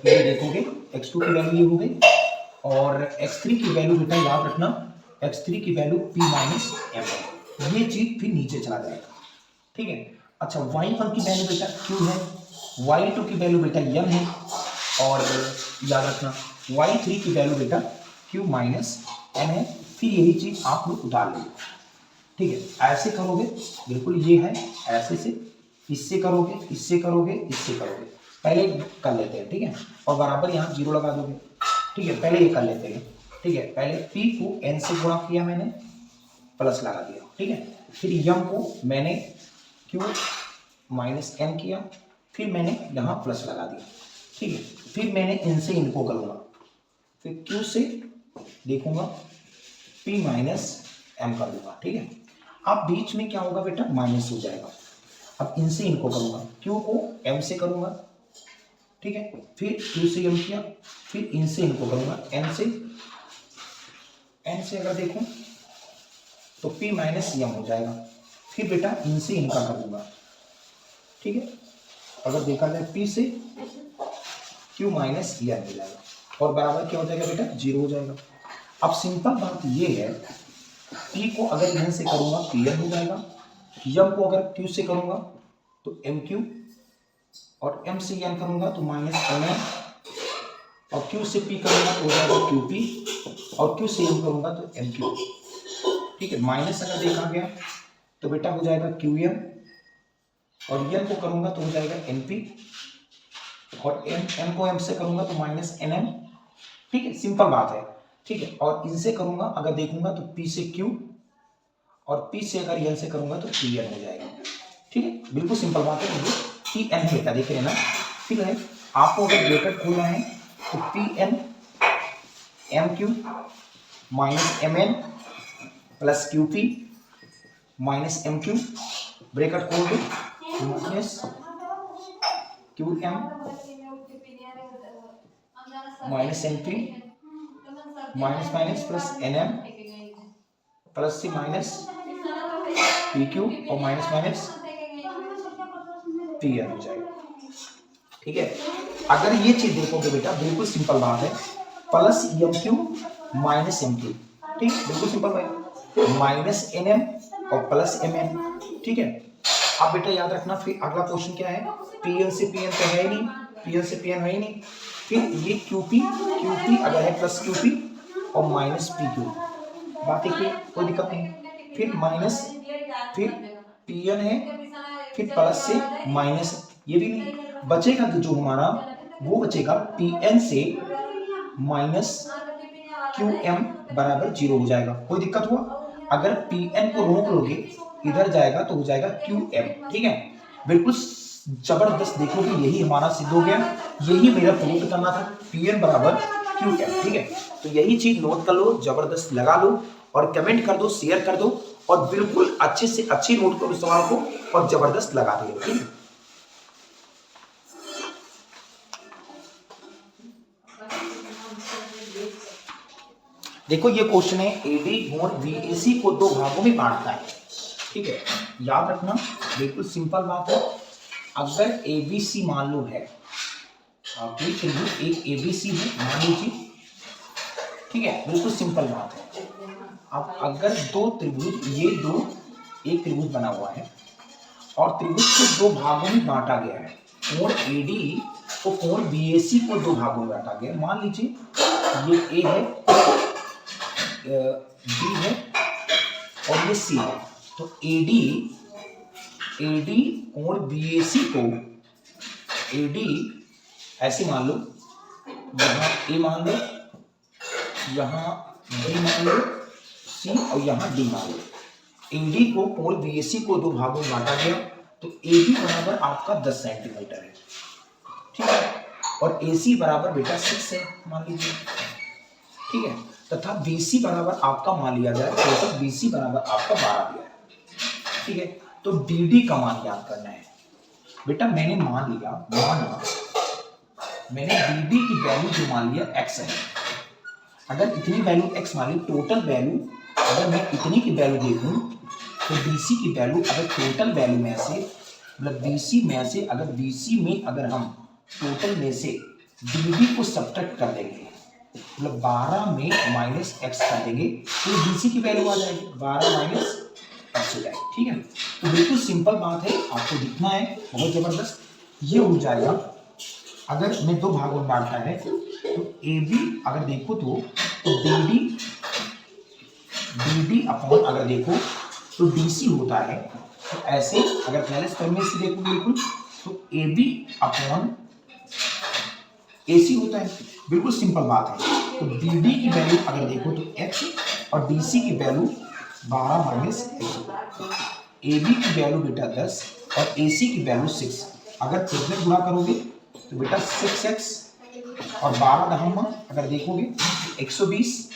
S1: ये देखोगे x2 की वैल्यू ये हो गई और x3 की वैल्यू बेटा याद रखना x3 की वैल्यू p माइनस m है। ये चीज फिर नीचे चला जाएगा, ठीक है। अच्छा y1 की वैल्यू बेटा q है, y2 की वैल्यू बेटा m है और याद रखना y3 की वैल्यू बेटा q माइनस m है। फिर यही चीज आप लोग उतार लेंगे, ठीक है। ऐसे करोगे बिल्कुल ये है, ऐसे से इससे करोगे, इससे करोगे, इससे करोगे, पहले कर लेते हैं, ठीक है। और बराबर यहाँ जीरो लगा दोगे, ठीक है। पहले ये कर लेते हैं, ठीक है। पहले p को n से गुणा किया मैंने, प्लस लगा दिया, ठीक है। फिर m को मैंने q माइनस n किया, फिर मैंने यहाँ प्लस लगा दिया, ठीक है। फिर मैंने इनसे इनको करूँगा, फिर q से देखूंगा p माइनस m कर दूंगा, ठीक है। अब बीच में क्या होगा बेटा, माइनस हो जाएगा। अब इनसे इनको करूंगा, q को m से करूंगा, ठीक है। फिर q से m किया, फिर इनसे इनको करूंगा n से अगर देखूं तो p माइनस m हो जाएगा। फिर बेटा इनसे इनका करूंगा, ठीक है। अगर देखा जाए p से q माइनस m हो जाएगा और बराबर क्या हो जाएगा बेटा, जीरो हो जाएगा। अब सिंपल बात ये है, p को अगर n से करूंगा pn हो जाएगा, m को अगर q से करूंगा तो mq और m से n करूंगा तो माइनस mn और q से p करूंगा तो हो जाएगा qp और q से m करूंगा तो mq, ठीक है। माइनस अगर देखा गया तो बेटा हो जाएगा qm और n को करूंगा तो हो जाएगा np और m को m से करूंगा तो माइनस nm, ठीक है। सिंपल बात है, ठीक है। और इनसे करूंगा अगर देखूंगा तो p से q और p से अगर n से करूंगा तो pn हो जाएगा, ठीक है। बिल्कुल सिंपल बात है, pn बेटा देख रहे ना। फिर है आपको अगर ब्रैकेट खोलना है तो pn mq minus mn plus qp minus mq, bracket खोल दो, minus qm minus mp minus minus plus nm plus से माइनस pq और माइनस माइनस pn हो जाएगा, ठीक है। अगर ये चीज देखोगे बेटा बिल्कुल सिंपल बात है, प्लस mq माइनस mq, ठीक, बिल्कुल सिंपल है, माइनस nm और प्लस mn, ठीक है। अब बेटा याद रखना, फिर अगला क्वेश्चन क्या है, pn से pn तो है ही नहीं, pn से pn है ही नहीं। फिर ये qp अगर है प्लस qp और माइनस pq, बात एक ही, कोई दिक्कत नहीं। फिर माइनस, फिर pn है, फिर प्लस से माइनस, ये भी नहीं बचेगा, जो हमारा वो बचेगा pn से माइनस qm बराबर जीरो हो जाएगा। कोई दिक्कत हुआ, अगर pn को रोक लोगे इधर जाएगा तो हो जाएगा qm, ठीक है। बिल्कुल जबरदस्त, देखोगे यही हमारा सिद्ध हो गया, यही मेरा प्रूव करना था, pn बराबर qm, ठीक है। तो यही चीज नोट कर लो, जबरदस्त लगा लो और कमेंट कर दो, शेयर कर दो और बिल्कुल अच्छे से अच्छी नोट करो सवाल को और जबरदस्त लगा दो, ठीक है। देखो ये क्वेश्चन है, एडी और बीएसी को दो भागों में बांटता है, ठीक है। याद रखना बिल्कुल सिंपल बात है, अगर एबीसी मान लो है, कोई त्रिभुज एक एबीसी है मान लीजिए, ठीक है, बिल्कुल सिंपल बात है। अब अगर दो त्रिभुज, ये दो एक त्रिभुज बना हुआ है और त्रिभुज को दो भागों में बांटा गया है, कोण एडी को कोण बीएसी को दो भागों में बांटा गया, मान लीजिए ये ए है, बी है और ये सी है। तो एडी कोण बीएसी को, एडी ऐसे मान लो, यहाँ ए मान लो, यहाँ बी मान लो, सी और यहाँ डी मान लो। एडी को कोण बीएसी को दो भागों में बांटा गया, तो एडी बराबर आपका 10 सेंटीमीटर है, ठीक है। और एसी बराबर बेटा 6 है मान लीजिए, ठीक है। तथा बीसी बराबर आपका मान लिया जाए, तो बीसी बराबर आपका 12 दिया है, ठीक है। तो डी का मान याद करना है बेटा, मैंने मान लिया, मैंने BD की वैल्यू जो मान लिया x है, अगर इतनी वैल्यू x मान ली, टोटल वैल्यू अगर मैं इतनी की वैल्यू देखूं तो BC की वैल्यू अगर टोटल वैल्यू में से मतलब BC में से अगर BC में अगर हम टोटल में से BD को सब्ट्रैक्ट कर देंगे, मतलब 12 में माइनस x कर देंगे तो BC की वैल्यू आ जाएगी 12 माइनस x हो जाएगी। ठीक है, तो बिल्कुल सिंपल बात है, आपको दिखना है, बहुत जबरदस्त। ये हो जाएगा, अगर मैं दो भागों में बांटा है तो AB अगर देखो तो BD अपॉन अगर देखो तो DC होता है। तो ऐसे अगर पहले स्तर में से देखो बिल्कुल तो AB अपॉन AC होता है, बिल्कुल सिंपल बात है। तो BD की वैल्यू अगर देखो तो x और DC की वैल्यू 12 माइनस x, AB की वैल्यू बेटा 10 और AC की वैल्यू 6। अगर खुद में गुणा करोगे तो बेटा 6x और 12 दहम अगर देखोगे 120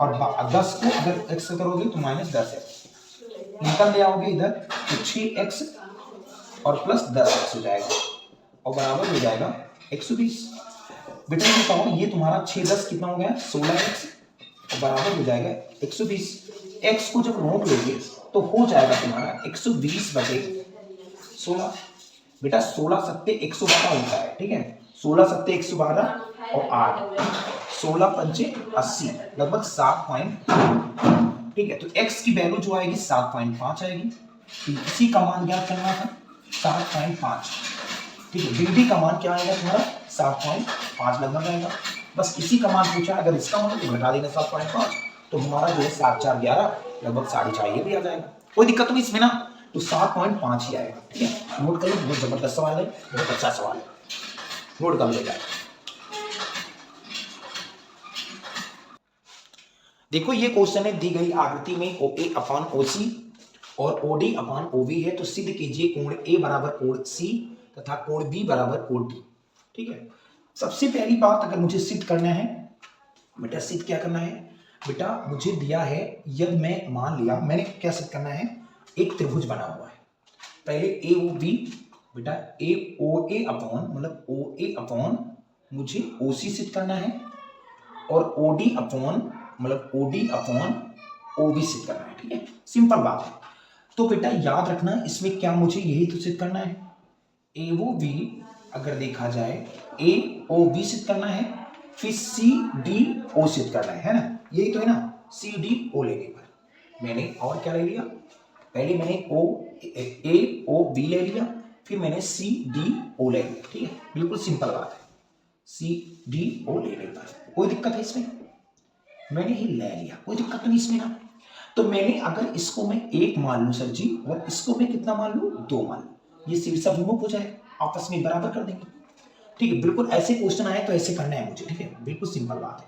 S1: और 10 को अगर x से करोगे तो माइनस 10x, निकल ले आओगे इधर तो 6x और प्लस 10x हो जाएगा और बराबर हो जाएगा 120। बेटा ये बताओ, ये तुम्हारा 6 10 कितना हो गया 16x और बराबर हो जाएगा 120। x को जब नोट लोगे तो हो जाएगा तुम्हारा 120 बटे 16। बेटा 16 सत्ते 112 होता है, ठीक है, 16 सत्ते 112 और 8 16 पंचे 80 लगभग 7 ठीक है, तो x की वैल्यू जो आएगी 7.5 आएगी। तो इसी का मान ज्ञात करना था 7.5। ठीक है, BD का मान क्या आएगा तुम्हारा 7.5 लगभग आएगा। बस इसी का मान पूछा, अगर इसका मान तो घटा देना 7.5, तो हमारा जो है 7 4 11 लगभग 4.5 ये भी आ जाएगा। कोई दिक्कत नहीं इसमें ना, तो 7.5 ही आएगा। ठीक है, नोट कर लो, बहुत जबरदस्त सवाल है, बहुत अच्छा सवाल है, नोट कर लेगा। देखो ये क्वेश्चन है, दी गई आकृति में OA अपॉन OC और OD अपॉन OB है, तो सिद्ध कीजिए कोण A बराबर कोण C तथा कोण B बराबर कोण D। ठीक है, सबसे पहली बात अगर मुझे सिद्ध करना है बेटा, सिद्ध क्या करना है बेटा, मुझे दिया है यदि मैं मान लिया, मैंने क्या सिद्ध करना है, एक त्रिभुज बना हुआ है, पहले AOB बेटा AOA अपॉन मतलब OA अपॉन मुझे OC सिद्ध करना है और OD अपॉन मतलब OD अपॉन OB सिद्ध करना है। ठीक है, सिंपल बात है। तो बेटा याद रखना, इसमें क्या मुझे यही तो सिद्ध करना है, AOB अगर देखा जाए AOB सिद्ध करना है, फिर CDO सिद्ध करना है ना, यही तो है ना, CDO लेने पर मैंने और क्या ले लिया, पहले मैंने AOB ले लिया, फिर मैंने CDO ले लिया। ठीक है, बिल्कुल सिंपल बात है, CDO लेने पर कोई दिक्कत है इसमें, मैंने ही ले लिया, कोई दिक्कत नहीं इसमें ना। तो मैंने अगर इसको मैं 1 मान लूं सर जी, और इसको मैं कितना मान लूं 2 मान लूं, ये शीर्षाभिमुख हो जाए, आपस में बराबर कर देंगे। ठीक है, बिल्कुल ऐसे क्वेश्चन आए तो ऐसे करना है मुझे। ठीक है, बिल्कुल सिंपल बात है।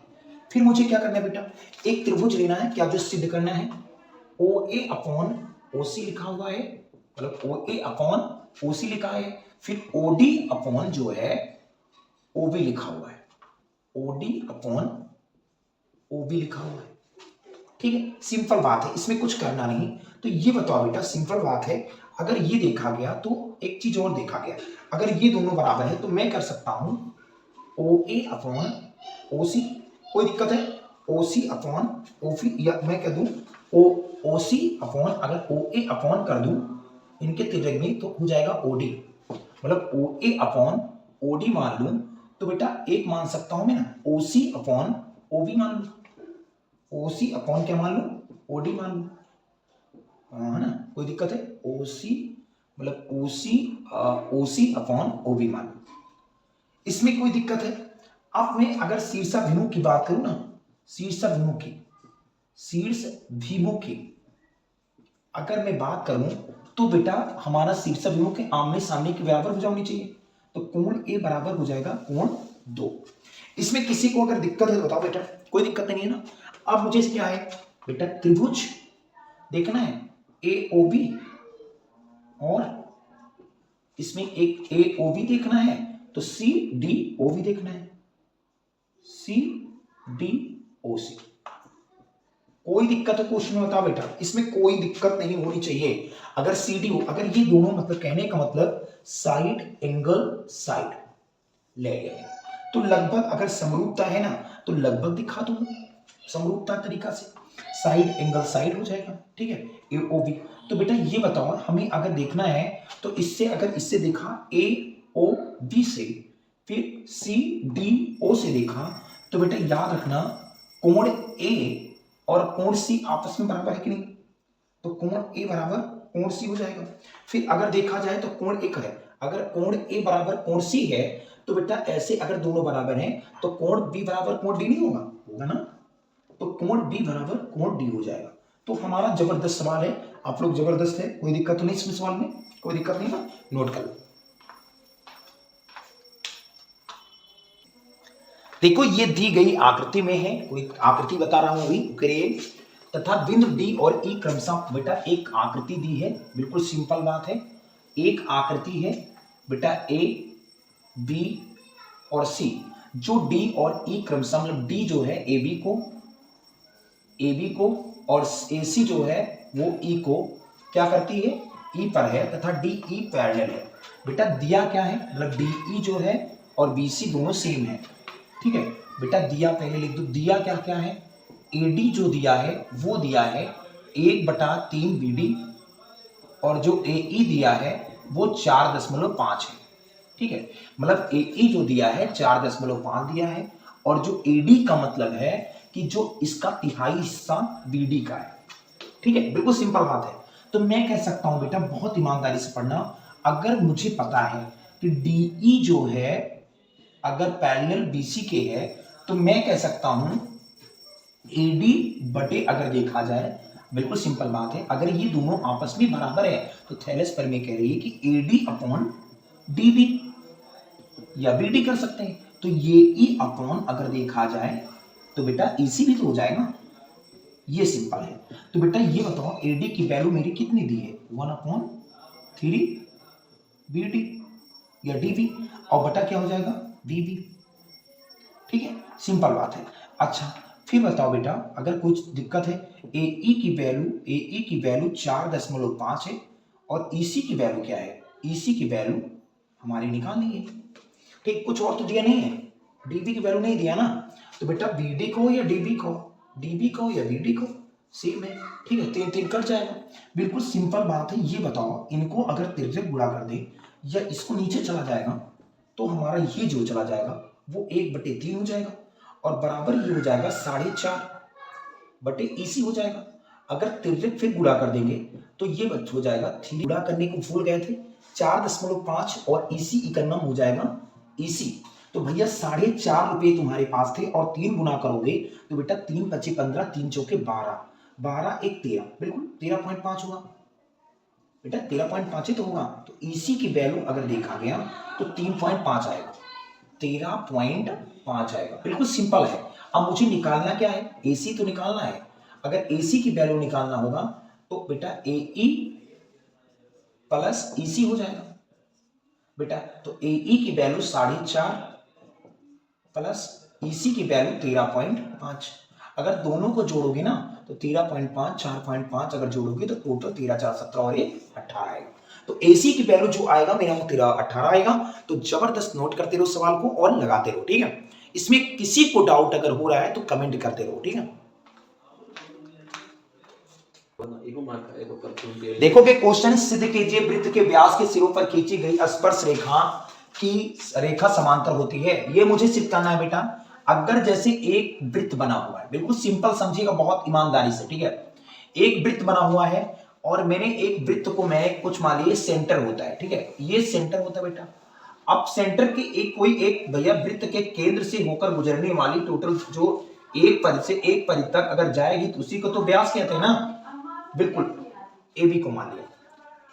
S1: फिर मुझे क्या करना है बेटा, एक त्रिभुज लेना है, क्या जो सिद्ध करना है, OA अपॉन OC लिखा हुआ है, मतलब OA अपॉन OC लिखा है, फिर OD अपॉन जो है OB लिखा हुआ है, OD अपॉन OB लिखा हुआ है। ठीक है, सिंपल बात है, इसमें कुछ करना नहीं। तो ये बताओ बेटा, सिंपल बात है, अगर ये देखा गया तो एक चीज और देखा गया, अगर ये दोनों बराबर है तो मैं कर सकता हूं OA अपॉन OC, कोई दिक्कत है, OC अपॉन OB, या मैं कह दूं OC अपॉन अगर OA अपॉन कर दूं इनके तिर्यक में तो हो जाएगा OD, मतलब OA अपॉन OD मान लूं तो बेटा एक मान सकता हूं मैं ना, OC अपॉन OB मान लूं, OC अपॉन क्या मान लूं OD मान लूं, है ना, कोई दिक्कत है, OC मतलब OC अपॉन OB मान लूं, इसमें कोई दिक्कत है। अब मैं अगर शीर्षाभिमुख की बात करूं ना, शीर्षाभिमुख की अगर मैं बात करूं तो बेटा हमारा शीर्षाभिमुख के आमने सामने के बराबर हो जानी चाहिए, तो कोण A बराबर हो जाएगा कोण 2। इसमें किसी को अगर दिक्कत है तो बताओ बेटा, कोई दिक्कत नहीं है ना। अब मुझे क्या है बेटा, त्रिभुज देखना है AOB और इसमें एक AOB देखना है, तो CDO भी देखना है, CDOC। कोई दिक्कत है क्वेश्चन में बताओ बेटा, इसमें कोई दिक्कत नहीं होनी चाहिए। अगर CDO, अगर ये दोनों मतलब कहने का मतलब साइड एंगल साइड, ले गए। तो लगभग अगर समरूपता है ना तो लगभग दिखा दूंगा समरूपता तरीका से, साइड एंगल साइड हो जाएगा, ठीक है, ए ओ बी। तो बेटा ये बताओ हमें अगर देखना है तो इससे अगर इससे देखा ए ओ बी से, फिर सी डी ओ से देखा, तो बेटा याद रखना कोण ए और कोण सी आपस में बराबर है कि नहीं, तो कोण ए बराबर कोण सी हो जाएगा। फिर अगर देखा जाए तो कोण एक है, अगर कोण ए बराबर कोण सी है तो बेटा ऐसे अगर दोनों बराबर हैं तो कोण बी बराबर कोण डी नहीं होगा, होगा ना, तो कोण बी बराबर कोण डी हो जाएगा। तो हमारा जबरदस्त सवाल है, आप लोग जबरदस्त है, कोई दिक्कत तो नहीं इसमें, सवाल में कोई दिक्कत नहीं ना, नोट कर लो। देखो ये दी गई आकृति में है, कोई आकृति बता रहा हूं अभी करिए, तथा बिंदु डी और ई क्रमशः, बेटा एक आकृति दी है, बिल्कुल सिंपल बात है, एक आकृति है बेटा ए बी और सी, जो डी और ई क्रमशः, मतलब डी जो है ए बी को और ए सी जो है वो ई को क्या करती है, ई पर है, तथा डी ई पैरेलल है। बेटा दिया क्या है, मतलब डी ई जो है और बी सी दोनों सेम है, ठीक है। बेटा दिया पहले लिख दो, दिया क्या क्या है, एडी जो दिया है वो दिया है 1/3 बीडी, और जो एई दिया है वो 4.5 है, ठीक है, मतलब एई जो दिया है 4.5 दिया है, और जो एडी का मतलब है कि जो इसका तिहाई हिस्सा बीडी का है, ठीक है, बिल्कुल सिंपल बात है। तो मैं कह सकता हूं बेटा बहुत ईमानदारी से पढ़ना, अगर मुझे पता है कि डीई जो है अगर पैरेलल बीसी के है तो मैं कह सकता हूं एडी बटे, अगर देखा जाए बिल्कुल सिंपल बात है, अगर ये दोनों आपस में बराबर है तो थैलेस पर में कह रही है कि एडी अपॉन डीबी या बीडी कर सकते हैं, तो ये ई अपॉन अगर देखा जाए तो बेटा ईसी भी तो हो जाएगा, ये सिंपल है। तो बेटा ये बताओ एडी की वैल्यू मेरी कितनी दी है, 1/3 बीडी या डीबी, और बटा क्या हो जाएगा बीबी, ठीक है, सिंपल बात है। अच्छा फिर बताओ बेटा अगर कुछ दिक्कत है, एई की वैल्यू 4.5 है और ईसी की वैल्यू क्या है, ईसी की वैल्यू हमारी निकालनी है, ठीक, कुछ और तो दिया नहीं है, डीबी की वैल्यू नहीं दिया ना, तो बेटा बीडी को या डीबी को, डीबी को या बीडी को सेम है, ठीक है, 3 कट जाएगा, बिल्कुल सिंपल बात है। ये बताओ इनको अगर तिरछे गुणा कर दे या इसको नीचे चला जाएगा तो हमारा ये जो चला जाएगा वो 1/3 हो जाएगा, और बराबर ये हो जाएगा 4.5 ईसी हो जाएगा। अगर तिरछे फिर गुणा कर देंगे तो ये हो जाएगा 3, गुणा करने को भूल गए थे, 4.5 और ईसी का नाम हो जाएगा ईसी, तो भैया 4.5 रुपए तुम्हारे पास थे और 3 गुना करोगे तो बेटा 3 × 5 = 15, 3 × 4 = 12, 12 × 1 = 13, बिल्कुल 13.5 होगा बेटा, 13.5 ही तो होगा। तो ईसी की वैल्यू अगर देखा गया तो 3.5 आएगा, 13.5 आएगा, बिल्कुल सिंपल है। अब मुझे निकालना क्या है, एसी तो निकालना है, अगर एसी की वैल्यू निकालना होगा तो बेटा एई प्लस ईसी हो जाएगा बेटा, तो एई की वैल्यू 4.5 प्लस ईसी की वैल्यू 13.5, अगर दोनों को जोड़ोगे ना तो 13.5 4.5 अगर जोड़ोगे तो टोटल 13 4 17 और 1 18 आएगा। तो एसी की वैल्यू जो आएगा मेरा वो 13 18 आएगा। तो जबरदस्त नोट करते रहो सवाल को और लगाते रहो, ठीक है। इसमें किसी को डाउट अगर हो रहा है तो कमेंट करते रहो, ठीक है। देखो कि क्वेश्चन सिद्ध कीजिए वृत्त के व्यास के सिरों पर खींची गई स्पर्श रेखा की रेखा समांतर होती है। ये मुझे सिद्ध करना है बेटा। अगर जैसे एक वृत्त बना हुआ है, बिल्कुल सिंपल समझिएगा बहुत ईमानदारी से, ठीक है। एक वृत्त बना हुआ है और मैंने एक वृत्त को मैं कुछ मान लीजिए सेंटर होता है, ठीक है, ये सेंटर होता है बेटा। अब सेंटर के एक भैया वृत्त के केंद्र से होकर गुजरने वाली टोटल जो एक परिधि से एक परिधि तक अगर जाएगी तो उसी को तो व्यास कहते हैं ना, बिल्कुल ए बी को मान लिया,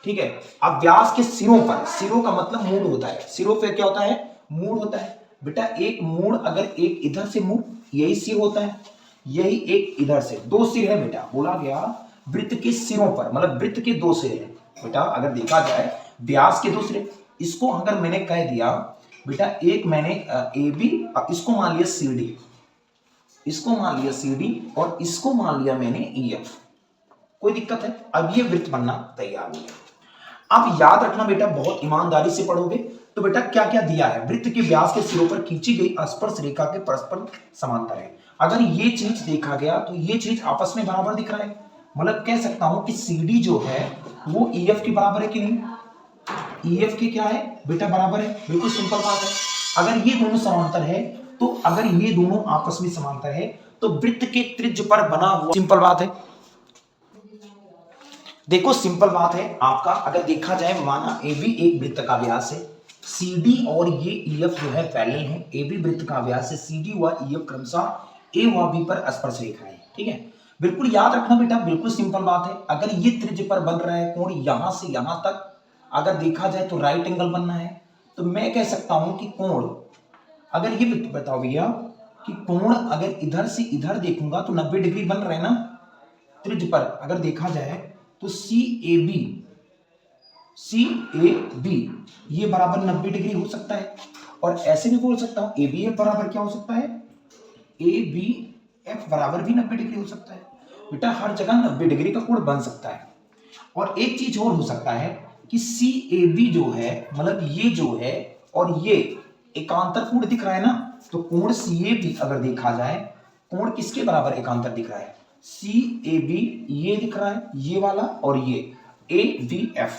S1: ठीक है। अब व्यास के सिरों पर, सिरों का मतलब मूड होता है, सिरों पे क्या होता है, मूड होता है बेटा। एक मूड अगर एक इधर से मूड, यही सिर होता है, यही एक इधर से, दो सिर है बेटा। बोला गया वृत्त के सिरों पर, मतलब वृत्त के दो सिर है बेटा। अगर देखा जाए व्यास के दो सिर, इसको अगर मैंने कह दिया बेटा, एक मैंने ए बी, इसको मान लिया सी डी, इसको मान लिया सी डी और इसको मान लिया मैंने ई एफ, कोई दिक्कत है। अब ये वृत्त बनना तैयार हो गया। आप याद रखना बेटा, बहुत ईमानदारी से पढ़ोगे तो बेटा क्या क्या दिया है, वृत्त के व्यास के सिरों पर खींची गई स्पर्श रेखा के परस्पर समांतर है। अगर ये चीज देखा गया तो ये चीज आपस में बराबर दिख रहा है, मतलब कह सकता हूं कि CD जो है वो EF के बराबर है कि नहीं, EF के क्या है बेटा बराबर है, बिल्कुल सिंपल बात है। अगर ये दोनों समांतर है तो अगर ये दोनों आपस में समांतर है तो वृत्त के त्रिज्य पर बना हुआ, सिंपल बात है, देखो सिंपल बात है आपका। अगर देखा जाए माना AB एक वृत्त का व्यास है, CD और ये EF जो है पैरेलल है, AB वृत्त का व्यास है, CD व EF क्रमशः A व B पर स्पर्श रेखा है, ठीक है। बिल्कुल याद रखना बेटा, बिल्कुल सिंपल बात है। अगर ये त्रिज्य पर बन रहा है कोण यहां से यहां तक, अगर देखा जाए तो राइट एंगल बनना है, तो मैं कह सकता हूं कि कोण, अगर ये बताओ भैया कि कोण अगर इधर से इधर देखूंगा तो 90 डिग्री बन रहा है ना त्रिज्य पर, अगर देखा जाए तो CAB ये बराबर 90 डिग्री हो सकता है, और ऐसे भी बोल सकता हूं ABF बराबर क्या हो सकता है, ABF बराबर भी 90 डिग्री हो सकता है। बेटा हर जगह 90 डिग्री का कोण बन सकता है। और एक चीज और हो सकता है कि CAB जो है, मतलब ये जो है और ये एकांतर कोण दिख रहा है ना, तो कोण CAB अगर देखा जाए, कोण किसके बराबर एकांतर दिख रहा है, CAB ये दिख रहा है ये वाला, और ये ABF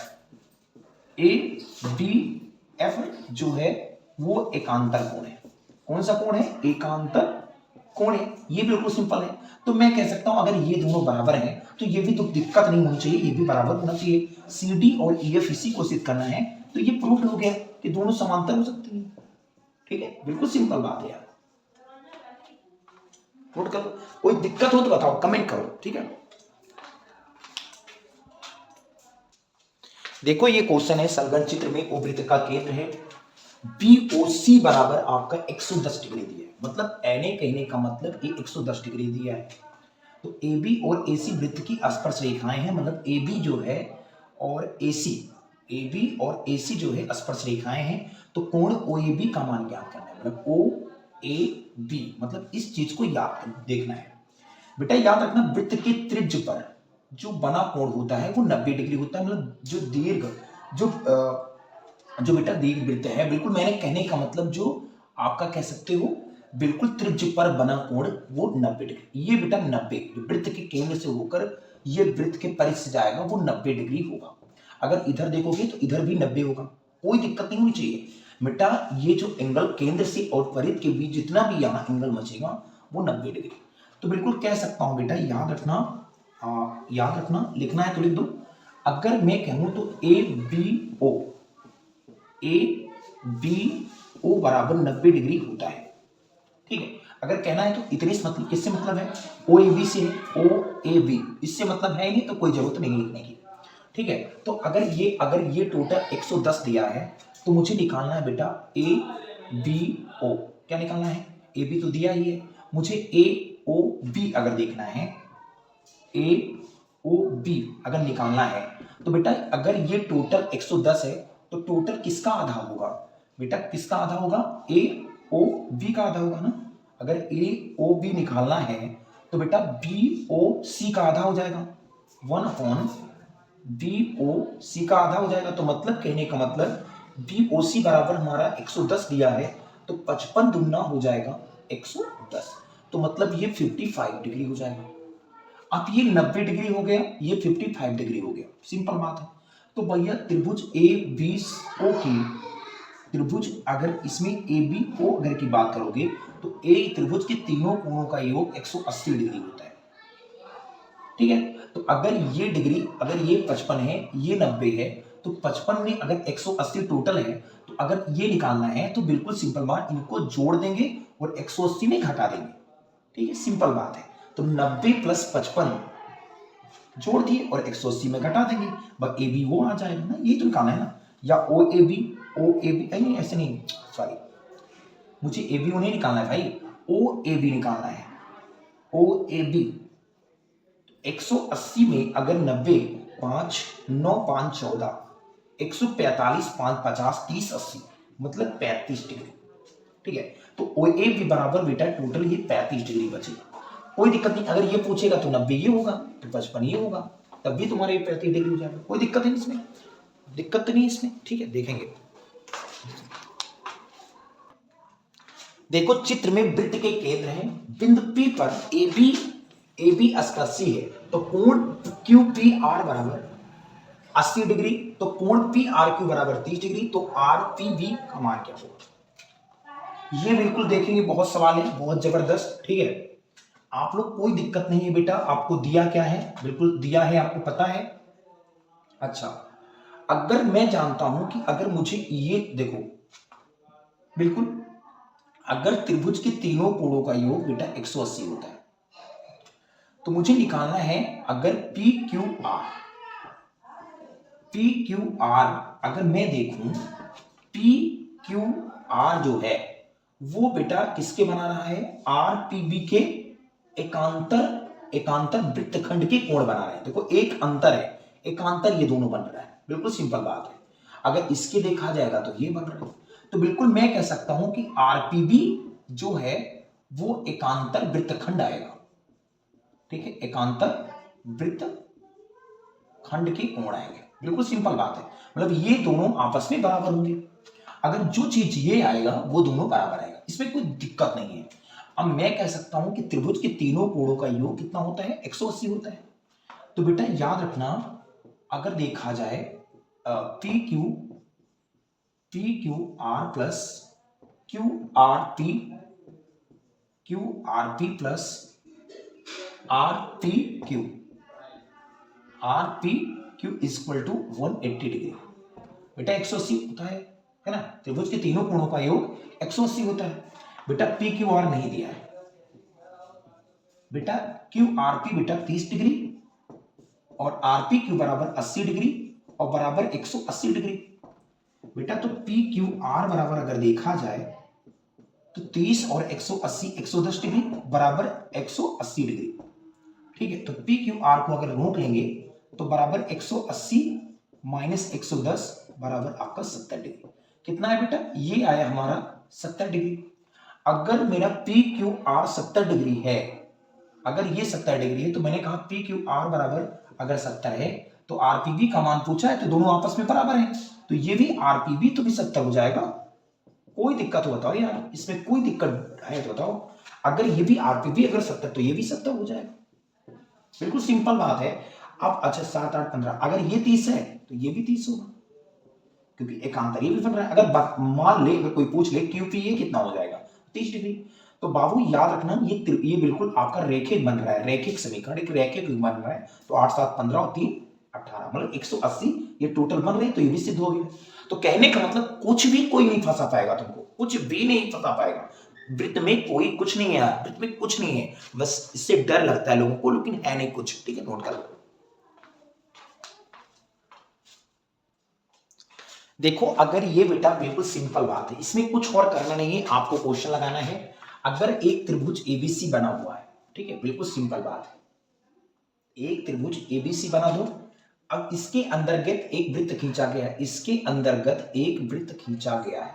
S1: जो है वो एकांतर कोण है। कौन सा कोण है, एकांतर कोण है, ये बिल्कुल सिंपल है। तो मैं कह सकता हूं अगर ये दोनों बराबर हैं तो ये भी तो दिक्कत नहीं होनी चाहिए, ये भी बराबर होना चाहिए। CD और EF इसी को सिद्ध करना है, तो ये प्रूफ हो गया कि दोनों समांतर हो सकती हैं, ठीक है, बिल्कुल सिंपल बात है यार। नोट करो, कोई दिक्कत हो तो बताओ, कमेंट करो, ठीक है। देखो ये क्वेश्चन है, सलगन चित्र में O वृत्त का केंद्र है, BOC बराबर आपका 110 डिग्री दिया है, मतलब NA कहने का मतलब ये 110 डिग्री दिया है। तो AB और AC वृत्त की स्पर्श रेखाएं हैं, मतलब AB जो है और AB और AC जो है स्पर्श रेखाएं हैं, तो कोण OAB का मान ज्ञात करना है, मतलब OAB, मतलब इस चीज को याद देखना है। बेटा याद रखना, वृत्त के त्रिज्य पर जो बना कोण होता है वो 90 डिग्री होता है, मतलब जो दीर्घ जो बेटा दीर्घ वृत्त है, बिल्कुल मैंने कहने का मतलब जो आपका कह सकते हो बिल्कुल त्रिज्य पर बना कोण वो 90 डिग्री, ये बेटा 90 वृत्त के केंद्र से होकर ये वृत्त के परिध से जाएगा वो 90 डिग्री होगा। अगर इधर देखोगे तो इधर भी 90 होगा, कोई दिक्कत नहीं होनी चाहिए बेटा। ये जो एंगल केंद्र से और परिध के बीच जितना भी यहाँ एंगल मचेगा वो 90 डिग्री। तो बिल्कुल कह सकता हूं बेटा, याद रखना, लिखना है तो लिख दो। अगर मैं कहूं तो ABO बराबर 90 डिग्री होता है, ठीक है। अगर कहना है तो इतने मतलब किससे मतलब है, OAB से है, OAB इससे मतलब है नहीं, तो कोई जरूरत नहीं लिखने की, ठीक है। तो अगर ये टोटल 110 दिया है तो मुझे निकालना है बेटा ABO, क्या निकालना है, AB तो दिया ही है, मुझे AOB अगर देखना है, AOB अगर निकालना है तो बेटा अगर ये टोटल 110 है तो टोटल किसका आधा होगा बेटा, किसका आधा होगा, AOB का आधा होगा ना। अगर AOB निकालना है तो बेटा BOC का आधा हो जाएगा, 1/BOC का आधा हो जाएगा। तो मतलब कहने का मतलब BOC बराबर हमारा 110 दिया है, तो 55 दुगना हो जाएगा 110, तो मतलब ये 55 डिग्री हो जाएगा। अब ये 90 डिग्री हो गया, ये 55 डिग्री हो गया, सिंपल बात है। तो भैया त्रिभुज ABO की त्रिभुज अगर इसमें ABO अगर की बात करोगे तो A त्रिभुज के तीनों कोणों का योग 180 डिग्री होता है, ठीक है। तो अगर ये डिग्री, अगर ये 55 है ये 90 है, तो 55 में अगर 180 टोटल है, तो अगर ये निकालना है तो बिल्कुल सिंपल बात, इनको जोड़ देंगे और 180 में घटा देंगे, ठीक है, सिंपल बात है। तो 90 प्लस 55 जोड़ दिए और 180 में घटा देंगे, बस ABO आ जाएगा ना, ये तो निकालना है ना, या OAB नहीं ऐसे नहीं, सॉरी मुझे ABO नहीं निकालना है भाई, OAB निकालना है। OAB 180 में अगर 90 5 9 5 14 145 5 50 30 80 मतलब 35 डिग्री, ठीक है। तो OAB बराबर बेटा टोटल ये 35 डिग्री बचेगा, कोई दिक्कत नहीं। अगर ये पूछेगा तो 90 ये होगा, तो 55 ये होगा, तब भी तुम्हारे 35 डिग्री हो जाएगा, कोई दिक्कत नहीं इसमें। दिक्कत तो नहीं इसमें, ठीक है, देखेंगे। देखो चित्र में वृत्त के केंद्र हैं, बिंदु P पर AB स्पर्शी है, तो कोण QPR बराबर 80 डिग्री, तो कोण PRQ बराबर 30 डिग्री, तो RPB का मान क्या होगा? ये बिल्कुल देखेंगे, बहुत सवाल है, बहुत जबरदस्त, ठीक है। आप लोग कोई दिक्कत नहीं है बेटा, आपको दिया क्या है, बिल्कुल दिया है, आपको पता है। अच्छा, अगर मैं जानता हूं कि अगर मुझे ये देखो, बिल्कुल अगर त्रिभुज के तीनों कोणों का योग बेटा 180 होता है, तो मुझे निकालना है अगर PQR अगर मैं देखूं PQR जो है वो बेटा किसके बना रहा है? RPB के एकांतर वृत्तखंड के कोण बना रहे हैं। देखो एक अंतर है, एकांतर ये दोनों बन रहा है, बिल्कुल सिंपल बात है। अगर इसके देखा जाएगा तो ये बन रहा है, तो बिल्कुल मैं कह सकता हूं कि RPB जो है वो एकांतर वृत्तखंड आएगा, ठीक है, एकांतर वृत्तखंड के कोण आएंगे, बिल्कुल सिंपल बात है। मतलब ये दोनों आपस में बराबर होंगे, अगर जो चीज ये आएगा वो दोनों बराबर आएगा, इसमें कोई दिक्कत नहीं है। अब मैं कह सकता हूं कि त्रिभुज के तीनों कोणों का योग कितना होता है? 180 होता है। तो बेटा याद रखना, अगर देखा जाए PQR plus QRP plus RPQ is equal to 180 degree, बेटा 180 होता है ना। त्रिभुज के तीनों कोणों का योग 180 होता है। बेटा PQR नहीं दिया है, बेटा QRP बेटा 30 डिग्री और RPQ बराबर 80 डिग्री और बराबर 180 डिग्री। बेटा तो PQR बराबर अगर देखा जाए तो 30 और 180 110 डिग्री बराबर 180 डिग्री, ठीक है। तो PQR को अगर रोक लेंगे तो बराबर 180 माइनस 110 बराबर आपका 70 डिग्री। कितना है बेटा? ये आया हमारा 70 डिग्री। अगर मेरा PQR 70 डिग्री है, अगर ये 70 डिग्री है, तो मैंने कहा PQR बराबर अगर 70 है तो RPB का मान पूछा है, तो दोनों आपस में बराबर हैं, तो ये भी RPB तो भी 70 हो जाएगा। कोई दिक्कत हो बताओ यार, इसमें कोई दिक्कत है तो बताओ। अगर ये भी RPB अगर 70 तो ये भी 70 हो जाएगा, बिल्कुल सिंपल बात है। अब अच्छा 7 8 15, अगर ये 30 है तो ये भी 30 होगा, क्योंकि एकांतर ये भी बन रहा है। अगर मान ले, अगर कोई पूछ ले QP कितना हो जाएगा, 30 डिग्री। तो बाबू याद रखना, ये बिल्कुल आपका रेखिक बन रहा है, रेखिक समीकरण एक रेखिक बन रहा है। तो 8 7 15 और 3 18, मतलब 180 ये टोटल बन रहे, तो ये भी सिद्ध हो गया। तो कहने का मतलब कुछ भी कोई नहीं फंसा पाएगा तुमको, कुछ भी नहीं फंसा पाएगा। वृत्त में कोई कुछ नहीं है यार, वृत्त में कुछ नहीं है, बस इससे डर लगता है लोगों को, लेकिन है नहीं कुछ, ठीक है, नोट कर लो। देखो अगर ये बेटा बिल्कुल सिंपल बात है, इसमें कुछ और करना नहीं है, आपको क्वेश्चन लगाना है। अगर एक त्रिभुज ABC बना हुआ है, ठीक है, बिल्कुल सिंपल बात है, एक त्रिभुज ABC बना दो। अब इसके अंतर्गत एक वृत्त खींचा गया है, इसके अंतर्गत एक वृत्त खींचा गया है,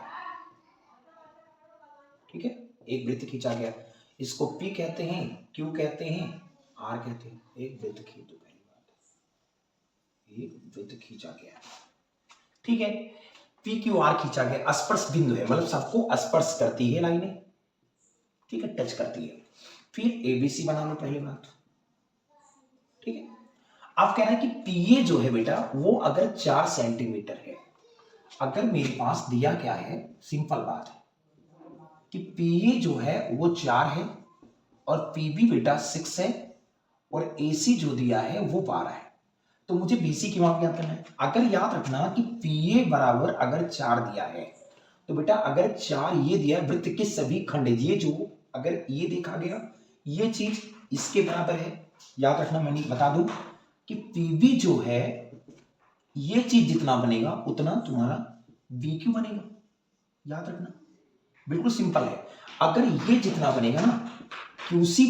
S1: ठीक है, एक वृत्त खींचा गया, इसको P कहते हैं, Q कहते हैं, R कहते हैं। एक वृत्त खींच दो, पहली बात, एक वृत्त खींचा गया, ठीक है, PQR खींचा गया, स्पर्श बिंदु है, मतलब सबको स्पर्श करती है लाइनें, ठीक है, टच करती है। फिर ABC बना लो पहली बात, ठीक है। आप कह रहे हैं कि PA जो है बेटा वो अगर 4 सेंटीमीटर है, अगर मेरे पास दिया क्या है, सिंपल बात है कि PA जो है वो 4 है और PB बेटा 6 है और AC जो दिया है वो 12 है, तो मुझे BC की माप ज्ञात करना है। अगर याद रखना कि PA बराबर अगर 4 दिया है, तो बेटा अगर 4 ये दिया है, वृत्त के सभी खंड, ये जो अगर ये देखा गया, ये चीज इसके बराबर है, याद रखना, मैंने बता दूं कि PB जो है ये चीज जितना बनेगा उतना तुम्हारा BQ बनेगा, याद रखना, बिल्कुल सिंपल है। अगर ये जितना बनेगा ना, QC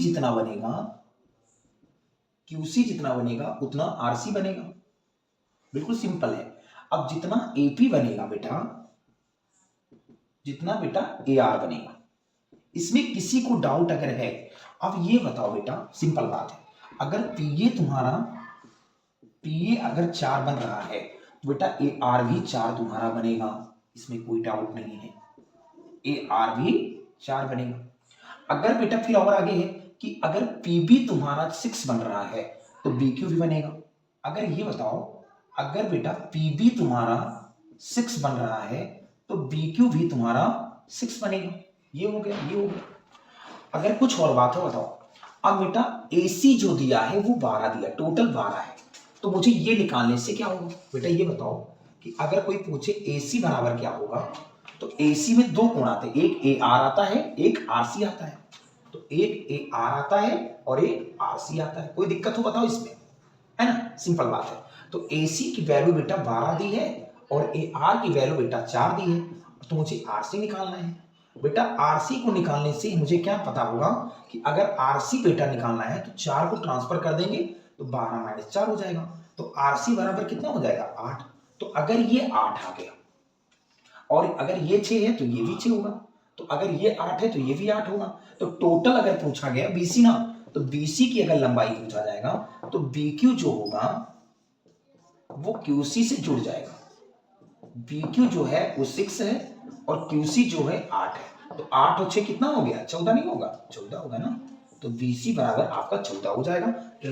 S1: जितना बनेगा उतना RC बनेगा, बिल्कुल सिंपल है। अब जितना AP बनेगा बेटा, जितना बेटा AR बनेगा, इसमें किसी को डाउट अगर है, अब ये बताओ बेटा, सिंपल बात है, अगर PA तुम्हारा, PA अगर 4 बन रहा है तो बेटा ए आर भी 4 तुम्हारा बनेगा, इसमें कोई डाउट नहीं है, ए आर भी 4 बनेगा। अगर बेटा फिर और आगे है कि अगर पी बी तुम्हारा 6 बन रहा है तो बी क्यू भी बनेगा। अगर ये बताओ, अगर बेटा पी बी तुम्हारा 6 बन रहा है तो बी क्यू भी तुम्हारा 6 बनेगा। ये हो गया, ये हो गया। अगर कुछ और बात है बताओ। अब बेटा AC जो दिया है वो 12 दिया, टोटल 12 है, तो मुझे ये निकालने से क्या होगा। बेटा ये बताओ कि अगर कोई पूछे AC बराबर क्या होगा, तो AC में 2 कोण आते हैं, एक AR आता है, एक RC आता है। तो एक AR आता है और एक RC आता है। कोई दिक्कत हो बताओ इसमें, है ना, सिंपल बात है। तो AC की वैल्यू बेटा 12 दी है और AR की वैल्यू बेटा 4 दी है, तो मुझे RC निकालना है। बेटा RC को निकालने से मुझे क्या पता होगा कि अगर RC बेटा निकालना है तो 4 को ट्रांसफर कर देंगे तो 12 - 4 हो जाएगा। तो RC बराबर कितना हो जाएगा, 8। तो अगर ये 8 आ गया और अगर ये 6 है तो ये भी 6 होगा, तो अगर ये 8 है तो ये भी 8 होगा। तो टोटल अगर पूछा गया BC ना, तो BC की अगर लंबाई पूछा जाएगा तो BQ जो होगा वो QC से जुड़ जाएगा। BQ जो है वो 6 है और QC जो है 8 है, तो 8 और 6 कितना हो गया, 14 नहीं होगा, 14 होगा ना। तो BC बराबर आपका 14 हो जाएगा।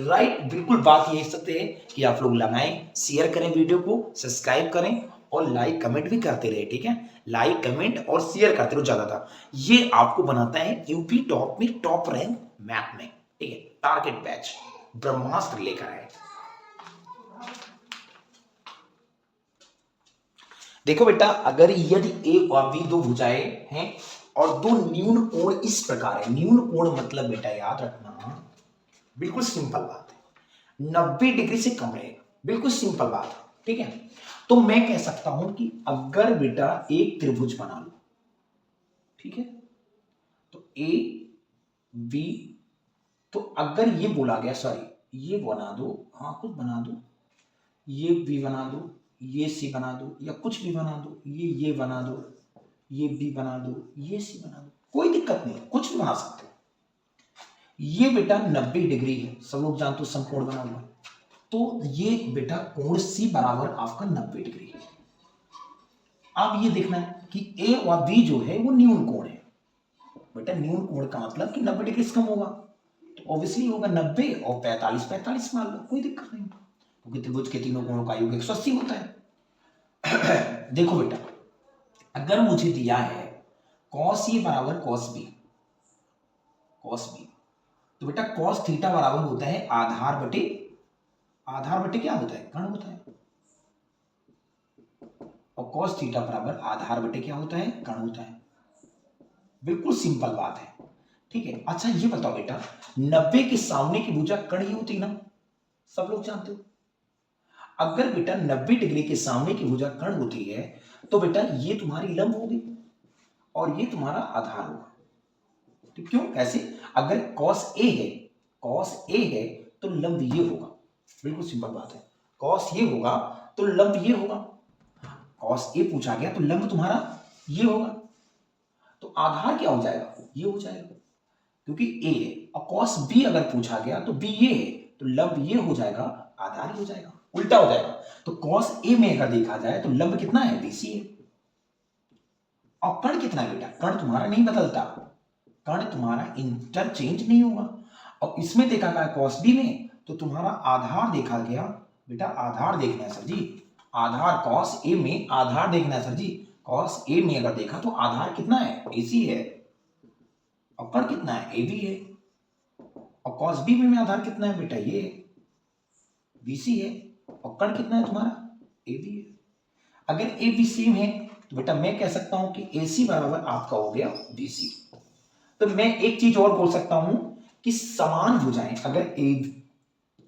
S1: राइट, बिल्कुल बात ये सकते हैं कि आप लोग लगाएं, शेयर करें वीडियो को, सब्सक्राइब करें और लाइक कमेंट भी करते रहे, ठीक है। लाइक कमेंट और शेयर करते रहो ज्यादातर, ये आपको बनाता है यूपी टॉप में टॉप रैंक मैथ में, ठीक है। टारगेट बैच ब्रह्मास्त्र लेकर आए। देखो बेटा, अगर यदि ए और बी 2 भुजाएं हैं और 2 न्यून कोण इस प्रकार है, न्यून कोण मतलब बेटा याद रखना बिल्कुल सिंपल बात है, 90 डिग्री से कम रहेगा, बिल्कुल सिंपल बात है, ठीक है। तो मैं कह सकता हूं कि अगर बेटा एक त्रिभुज बना लो, ठीक है, तो ए बी, तो अगर ये बोला गया, सॉरी ये बना दो, हाँ कुछ बना दो, ये बी बना दो, ये सी बना दो, या कुछ भी बना दो, ये बना दो, ये बी बना दो, ये सी बना दो, कोई दिक्कत नहीं, कुछ भी बना सकते हो। ये बेटा 90 डिग्री है, सब लोग जानते हो समकोण बना हुआ, तो ये बेटा कोण सी बराबर आपका 90 डिग्री है। अब ये देखना है कि ए और बी जो है वो न्यून कोण है। बेटा न्यून कोण का मतलब कि 90 डिग्री से कम होगा, तो ऑब्वियसली होगा 90 और 45 45 मान लो, कोई दिक्कत नहीं, क्योंकि त्रिभुज के तीनों कोणों का योग 180 होता है। देखो बेटा, अगर मुझे दिया है cos ए बराबर cos बी, तो बेटा cos थीटा बराबर होता है आधार बटे क्या होता है, कर्ण होता है, और cos थीटा बराबर आधार बटे क्या होता है, कर्ण होता है। बिल्कुल सिंपल बात है, ठीक है। अच्छा ये बताओ बेटा, 90 के सामने की भुजा कर्ण ही होती ना, सब लोग जानते हो। अगर बेटा 90 डिग्री के सामने की भुजा कर्ण होती है तो बेटा ये तुम्हारी लंब होगी और ये तुम्हारा आधार होगा, तो क्यों, कैसे, अगर cos A है तो लंब ये होगा, बिल्कुल सिंपल बात है, cos ये होगा तो लंब ये होगा, cos A पूछा गया तो लंब तुम्हारा ये होगा, तो आधार क्या हो जाएगा, ये हो जाएगा, क्योंकि A है, और cos B अगर पूछा गया तो B ये है तो लंब ये हो जाएगा, आधार ही हो जाएगा, उल्टा हो जाएगा। तो cos A में अगर देखा जाए तो लंब कितना है, BC है, और कर्ण कितना है बेटा, कर्ण तुम्हारा नहीं बदलता, कर्ण तुम्हारा इंटरचेंज नहीं होगा, और इसमें देखा गया cos B में तो तुम्हारा आधार देखा गया, बेटा आधार देखना है सर जी, आधार cos A में आधार देखना है सर जी, cos A में अगर देखा तो आधार कितना है, AC है, और कर्ण कितना है, AB है, और cos B में आधार कितना है बेटा, ये BC है, और कर्ण कितना है तुम्हारा, AB है। अगर AB सेम है तो बेटा मैं कह सकता हूं कि AC बराबर आपका हो गया BC। तो मैं एक चीज और बोल सकता हूं कि समान भुजाएं अगर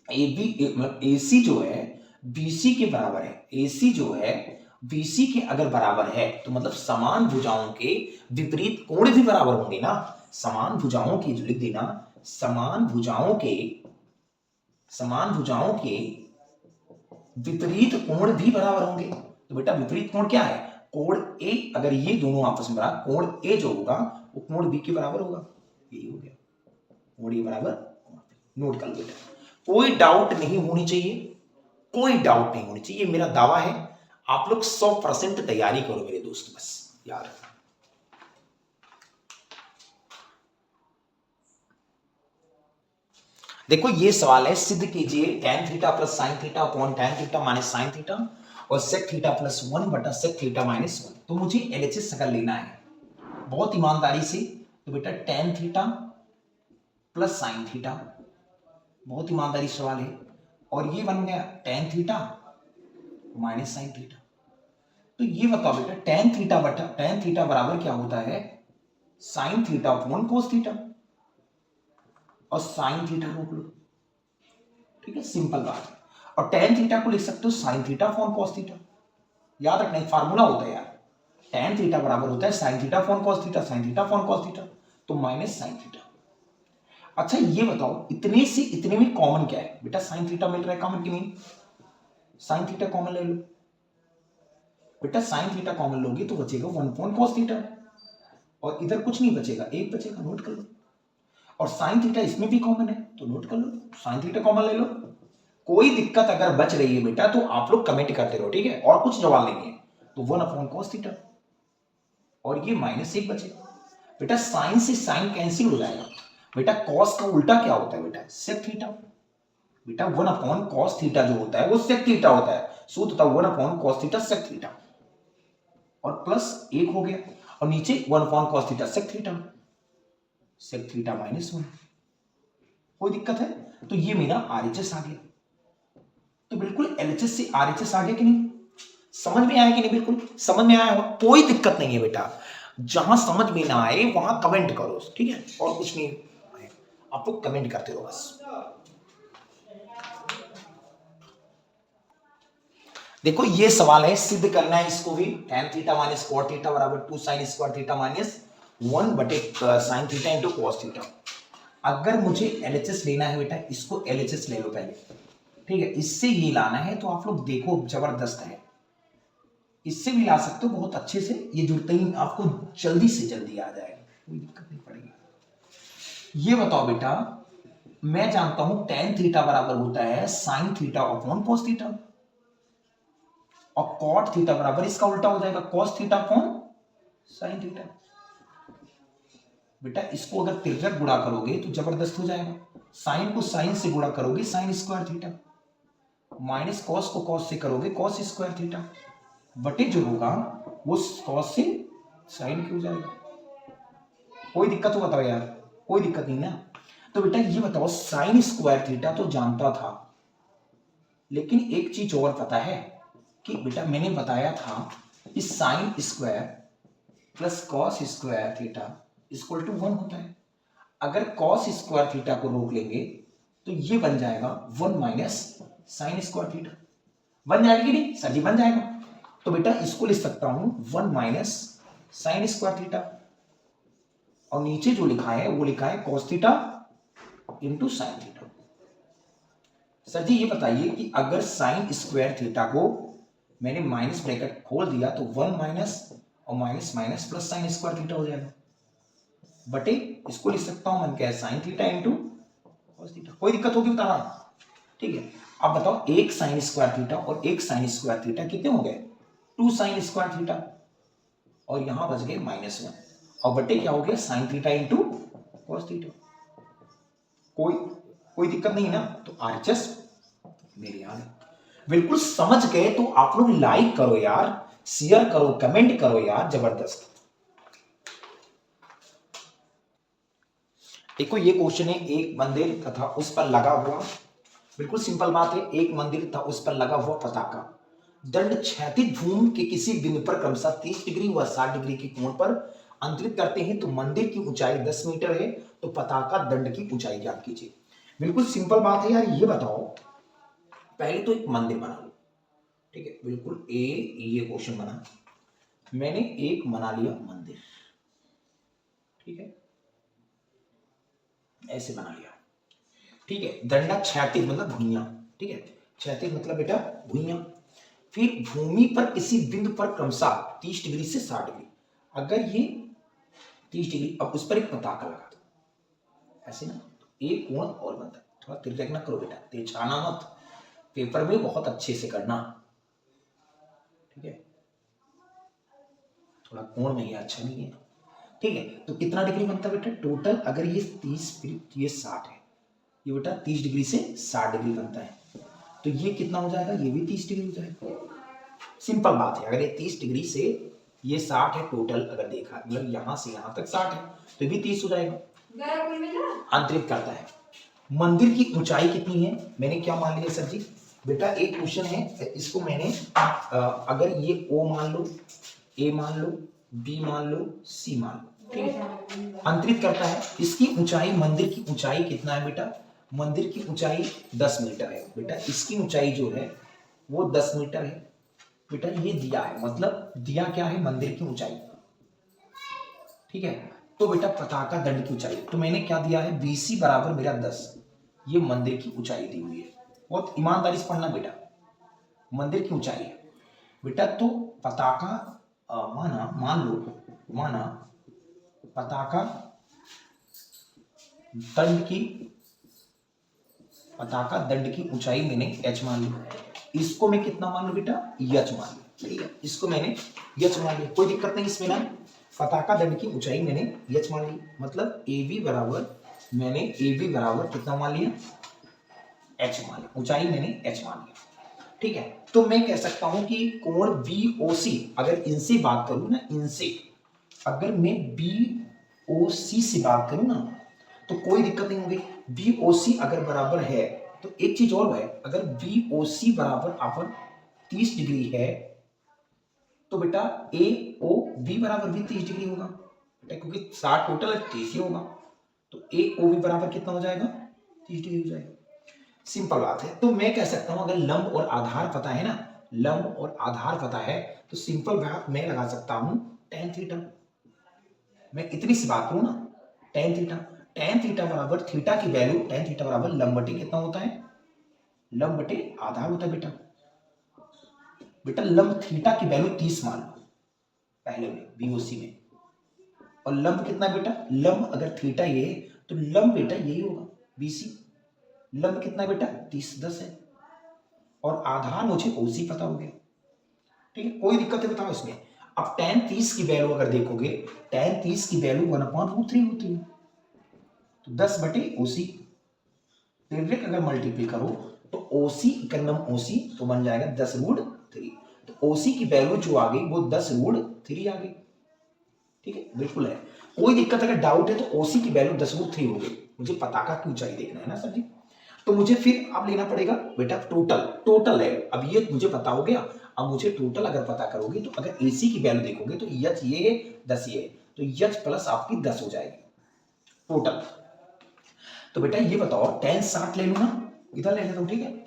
S1: मतलब AC जो है BC के बराबर है, AC जो है BC के अगर बराबर है तो मतलब समान भुजाओं के विपरीत कोण भी बराबर होंगे ना, समान भुजाओं की जो लिख देना, समान भुजाओं के विपरीत कोण भी बराबर होंगे। तो बेटा विपरीत कोण क्या है, कोण A, अगर ये दोनों आपस में बराबर, कोण A जो होगा वो कोण B के बराबर होगा, यही हो गया, कोण A बराबर, नोट कर लो बेटा, कोई डाउट नहीं होनी चाहिए, कोई डाउट नहीं होनी चाहिए, मेरा दावा है आप लोग 100% तैयारी करो मेरे दोस्त, बस यार। देखो ये सवाल है, सिद्ध कीजिए tan theta plus sine theta upon tan theta minus sine theta और sec थीटा प्लस 1 बटा sec थीटा माइनस 1। तो मुझे LHS अगर लेना है बहुत ईमानदारी से, तो बेटा tan theta plus sine theta, बहुत ईमानदारी सवाल है, और ये बन गया tan theta minus sine theta. तो ये बताओ बेटा tan थीटा बटा tan थीटा बराबर क्या होता है, sine theta upon cos theta, और साइन थीटा रोक लो, ठीक है, सिंपल बात है। और tan थीटा को लिख सकते हो sine theta upon cos theta, याद रखना एक फार्मूला होता है यार, tan थीटा बराबर होता है sine theta upon cos theta, sine theta upon cos theta, तो माइनस साइन थीटा। अच्छा ये बताओ इतने से इतने में कॉमन क्या है बेटा, साइन थीटा मिल रहा है कॉमन कि नहीं, साइन थीटा कॉमन ले लो बेटा, साइन थीटा कॉमन लोगे तो बचेगा 1 अपॉन कॉस थीटा, और इधर कुछ नहीं बचेगा, एक बचेगा, नोट कर लो। और साइन थीटा इसमें भी कॉमन है तो नोट कर लो, साइन थीटा कॉमन ले लो। कोई दिक्कत अगर बच रही है बेटा तो आप लोग कमेंट करते रहो, ठीक है, और कुछ जवाब नहीं है। तो 1 अपॉन कॉस थीटा, और ये माइनस 1 बचेगा बेटा, साइन से साइन कैंसिल हो जाएगा बेटा, कॉस का उल्टा क्या होता है बेटा, सेक थीटा, बेटा 1 अपॉन कॉस थीटा जो होता है वो सेक थीटा होता है, सूत्र था 1 upon cos theta sec theta, और प्लस 1 हो गया, और नीचे 1 upon cos theta sec theta minus 1। कोई दिक्कत है, तो ये मेरा आरएचएस आ गया। तो बिल्कुल एलएचएस से आरएचएस आ गया कि नहीं, समझ में आया कि नहीं, बिल्कुल समझ में आया होगा, कोई दिक्कत नहीं है बेटा, जहां समझ में ना आए वहां कमेंट करो, ठीक है, और कुछ नहीं, आप लोग कमेंट करते रहो बस। देखो ये सवाल है, सिद्ध करना है इसको भी, tan theta minus cot theta बराबर 2 sin स्क्वायर थीटा माइनस 1 बटे sin theta into cos theta. अगर मुझे LHS लेना है बेटा, इसको LHS ले लो पहले, ठीक है, इससे ये लाना है तो आप लोग देखो जबरदस्त है, इससे भी ला सकते हो बहुत अच्छे से, ये जुड़ते ही आपको जल्दी से जल्दी आ जाएगा, कोई दिक्कत नहीं पड़ेगी। ये बताओ बेटा, मैं जानता हूं tan थीटा बराबर होता है sin theta upon cos theta, और cot थीटा बराबर इसका उल्टा हो जाएगा cos theta upon sin theta. बेटा इसको अगर तिरछक गुणा करोगे तो जबरदस्त हो जाएगा, साइन को साइन से गुणा करोगे sine square theta, minus cos को कॉस से करोगे कॉस स्क्वायर थीटा, बटे जो होगा वो कॉस से साइन की हो जाएगा। कोई दिक्कत हो बताओ यार, कोई दिक्कत नहीं ना। तो बेटा ये बताओ, साइन स्क्वायर थीटा तो जानता था, लेकिन एक चीज और पता है कि बेटा मैंने बताया था कि sine square plus cos square theta equal to 1 होता है। अगर कॉस स्क्वायर थीटा को रोक लेंगे तो ये बन जाएगा 1 माइनस साइन स्क्वायर थीटा, बन जाएगा कि नहीं सर जी, बन जाएगा। तो बेटा इसको लिख सकता हूं 1 माइनस साइन स्क्वायर थीटा, और नीचे जो लिखा है वो लिखा है cos theta into sine theta. Sir ji ये बताइए कि अगर साइन स्क्वायर थीटा को मैंने माइनस ब्रैकेट खोल दिया तो 1 माइनस और minus minus plus sine square theta हो जाएगा, बटे इसको लिख सकता हूं मन क्या है sine theta into cos theta. कोई दिक्कत होगी बताना, ठीक है। अब बताओ एक साइन स्क्वायर थीटा और एक साइन स्क्वायर थीटा कितने हो गए, 2 साइन स्क्वायर थीटा, और यहां बच गए -1, और बटे क्या हो गया sine theta into cos theta. कोई दिक्कत नहीं ना। तो आरएचएस मेरे यार बिल्कुल समझ गए तो आप लोग लाइक करो यार, शेयर करो, कमेंट करो यार, जबरदस्त। देखो ये क्वेश्चन है, एक मंदिर तथा उस पर लगा हुआ, बिल्कुल सिंपल बात है, एक मंदिर था उस पर लगा हुआ पताका दंड क्षैतिज भूमि के किसी बिंदु पर क्रमशः 30 डिग्री व 60 डिग्री के कोण पर अंतरित करते हैं, तो मंदिर की ऊंचाई 10 मीटर है, तो पताका दंड की ऊंचाई ज्ञात कीजिए। बिल्कुल सिंपल बात है यार, ये बताओ पहले तो एक मंदिर बना लो, ठीक है, बिल्कुल ये क्वेश्चन बना, मैंने एक बना लिया मंदिर, ठीक है, ऐसे बना लिया, ठीक है, दंडा क्षैतिज मतलब भुइयां, ठीक है, क्षैतिज मतलब बेटा भुइयां, फिर भूमि पर किसी बिंदु पर क्रमशः 30 डिग्री से 60 डिग्री, अगर ये 30 डिग्री, अब उस पर एक पताका लगा दो ऐसे ना, एक कोण और बनता है, थोड़ा तिरछा ना करो बेटा, तिरछाना मत, पेपर में बहुत अच्छे से करना, थोड़ा कोण में ये अच्छा नहीं है, ठीक है। तो कितना डिग्री बनता है बेटा टोटल, अगर ये 30 फिर ये 60 है, ये बेटा 30 डिग्री से 60 डिग्री बनता है, तो ये कितना हो जाएगा, ये भी 30 डिग्री हो जाएगा। सिंपल बात है, अगर ये 30 डिग्री से ये 60 है टोटल, अगर देखा मतलब यहाँ से यहाँ तक 60 है तो भी 30 हो जाएगा। अंतरित करता है। मंदिर की ऊंचाई कितनी है, मैंने क्या मान लिया सर जी, बेटा एक क्वेश्चन है, इसको मैंने अगर ये O मान लो, A मान लो, B मान लो, C मान लो, ठीक है। अंतरित करता है। इसकी ऊंचाई, मंदिर की ऊंचाई कितना है बेटा, मंदिर की ऊंचाई 10 मीटर है बेटा, इसकी ऊंचाई जो है वो 10 मीटर है बेटा। ये दिया है, मतलब दिया क्या है, मंदिर की ऊंचाई, ठीक है। तो बेटा पताका दंड की ऊंचाई, तो मैंने क्या दिया है, BC बराबर मेरा 10, ये मंदिर की ऊंचाई दी हुई है। बहुत ईमानदारी से पढ़ना बेटा, मंदिर की ऊंचाई है बेटा। तो पताका माना पताका दंड की ऊंचाई मैंने h मान ली, इसको मैं कितना मान लू बेटा, h मान लू, ठीक है। इसको मैंने h मान लिया, कोई दिक्कत नहीं इसमें ना। पताका दंड की ऊंचाई मैंने h मान ली, मतलब AB बराबर, मैंने AB बराबर कितना मान लिया, h मान लिया, ऊंचाई मैंने h मान लिया, ठीक है। तो मैं कह सकता हूं कि कोण BOC, अगर इनसे बात करूं ना, इनसे अगर मैं BOC से बात करूं ना तो कोई दिक्कत नहीं होगी। BOC अगर बराबर है तो एक चीज और है, अगर BOC बराबर अपन 30 डिग्री है तो बेटा AOB बराबर भी 30 डिग्री होगा बेटा, क्योंकि 60 टोटल है 30 ही होगा, तो AOB बराबर कितना हो जाएगा, 30 डिग्री हो जाएगा। सिंपल बात है। तो मैं कह सकता हूं अगर लंब और आधार पता है ना, लंब और आधार पता है तो सिंपल बात मैं लगा सकता हूं tan थीटा। मैं इतनी सी बात करूं ना, tan थीटा बराबर थीटा की वैल्यू, tan थीटा बराबर लंब बटे कितना होता है, लंब बटे आधार होता है बेटा लंब थीटा की वैल्यू 30 मान लो पहले में BOC में, और लंब कितना है बेटा, लंब अगर थीटा ये तो लंब बेटा यही होगा BC, लंब कितना बेटा 30 10 है, और आधार मुझे OC पता हो गया, ठीक है। कोई दिक्कत है बताओ इसमें। अब tan 30 की वैल्यू अगर देखोगे, tan 30 की वैल्यू 1/√3 होती है, तो 10 बटे OC, डायरेक्ट अगर मल्टीप्लाई करो तो OC कन्नम OC तो बन जाएगा 10√3, तो OC की वैल्यू जो आ गई वो 10√3 आ गई, ठीक है, बिल्कुल है। कोई दिक्कत अगर डाउट है तो OC की वैल्यू 10√3 हो गई, मुझे पताका की ऊंचाई देखना है ना सर जी, तो मुझे फिर अब लेना पड़ेगा बेटा टोटल है। अब ये मुझे पता हो गया, अब मुझे टोटल अगर पता करोगे तो अगर AC की वैल्यू देखोगे तो H ये 10 ये, तो H प्लस आपकी 10 हो जाएगी टोटल। तो बेटा ये बताओ tan 60 ले लूं ना, इधर ले लेता हूं, ठीक है।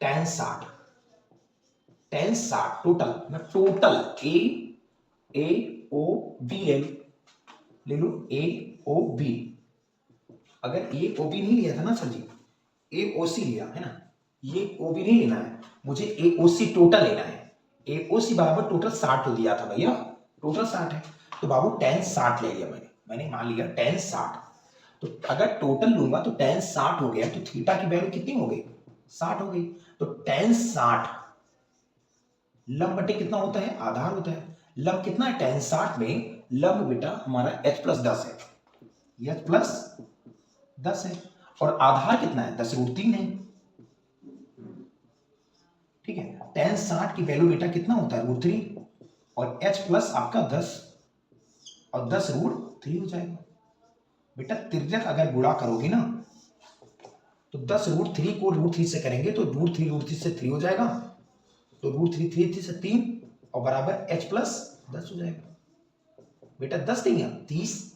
S1: tan 60 टोटल, मैं टोटल AOB ले लूं AOB, अगर AOB नहीं लिया था ना सर जी, AOC लिया है ना, ये OB नहीं लेना है, मुझे AOC टोटल लेना है। AOC बराबर टोटल 60 हो दिया था भैया, टोटल 60 है, तो बाबू tan 60 ले लिया मैंने मान लिया tan 60, तो अगर टोटल लूंगा तो tan 60 हो गया, तो थीटा की वैल्यू कितनी हो गई 60 हो गई, तो tan 60 लंब बटे कितना होता है, आधार होता है। लंब कितना है tan 60 में, लंब बेटा हमारा h प्लस 10 है, h प्लस 10 है, और आधार कितना है 10√3 है, ठीक है। tan 60 की वैल्यू बेटा कितना होता है √3, और h प्लस आपका 10, और 10√3 हो जाएगा बेटा। तिर्यक अगर गुणा करोगे ना तो 10√3 को √3 से करेंगे तो √3 से 3 हो जाएगा, तो √3 से 3 और बराबर h प्लस 10 हो जाएगा बेटा। 10 नहीं है 30,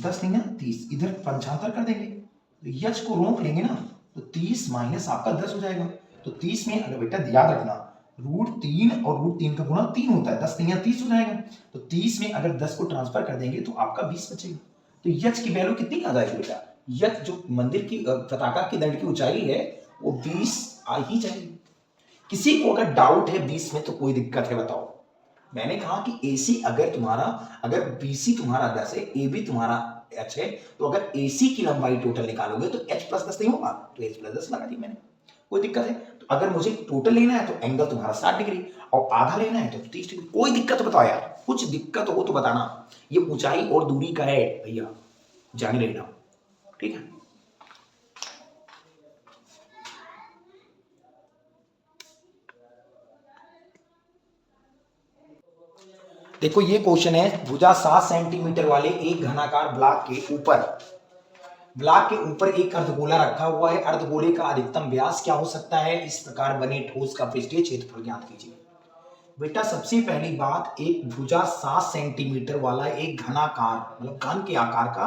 S1: 10 नहीं है 30, इधर पंचांतर कर देंगे तो h को रोक लेंगे ना, तो 30 माइनस आपका 10 हो जाएगा। तो 30 में अगर बेटा याद रखना √3 और √3 का गुणा 3 होता है, 10 नहीं है 30 हो जाएगा, तो 30 में अगर 10 को ट्रांसफर कर देंगे तो आपका 20 बचेगा। तो h की वैल्यू कितनी आ जाएगी बेटा, h जो मंदिर की पताका की दंड की ऊंचाई है वो 20 आ ही जाएगी। किसी को अगर डाउट है 20 में तो कोई दिक्कत है बताओ। मैंने कहा कि AC अगर BC तुम्हारा 10 है, AB तुम्हारा h है, तो अगर AC की लंबाई टोटल निकालोगे तो h प्लस 10 नहीं होगा, तो h प्लस 10 लगा दी मैंने, कोई दिक्कत है। तो अगर मुझे टोटल लेना है तो एंगल तुम्हारा 60 डिग्री और आधा लेना है तो 30 डिग्री, कोई दिक्कत बताओ यार। कुछ दिक्कत हो तो बताना। ये ऊंचाई और दूरी का है भैया, जान रहना, ठीक है। देखो ये क्वेश्चन है, भुजा 7 सेंटीमीटर वाले एक घनाकार ब्लॉक के ऊपर एक अर्धगोला रखा हुआ है। अर्धगोले का अधिकतम व्यास क्या हो सकता है? इस प्रकार बने ठोस का पृष्ठीय क्षेत्रफल ज्ञात कीजिए। बेटा सबसे पहली बात, एक भुजा 7 सेंटीमीटर वाला एक घनाकार मतलब घन के आकार का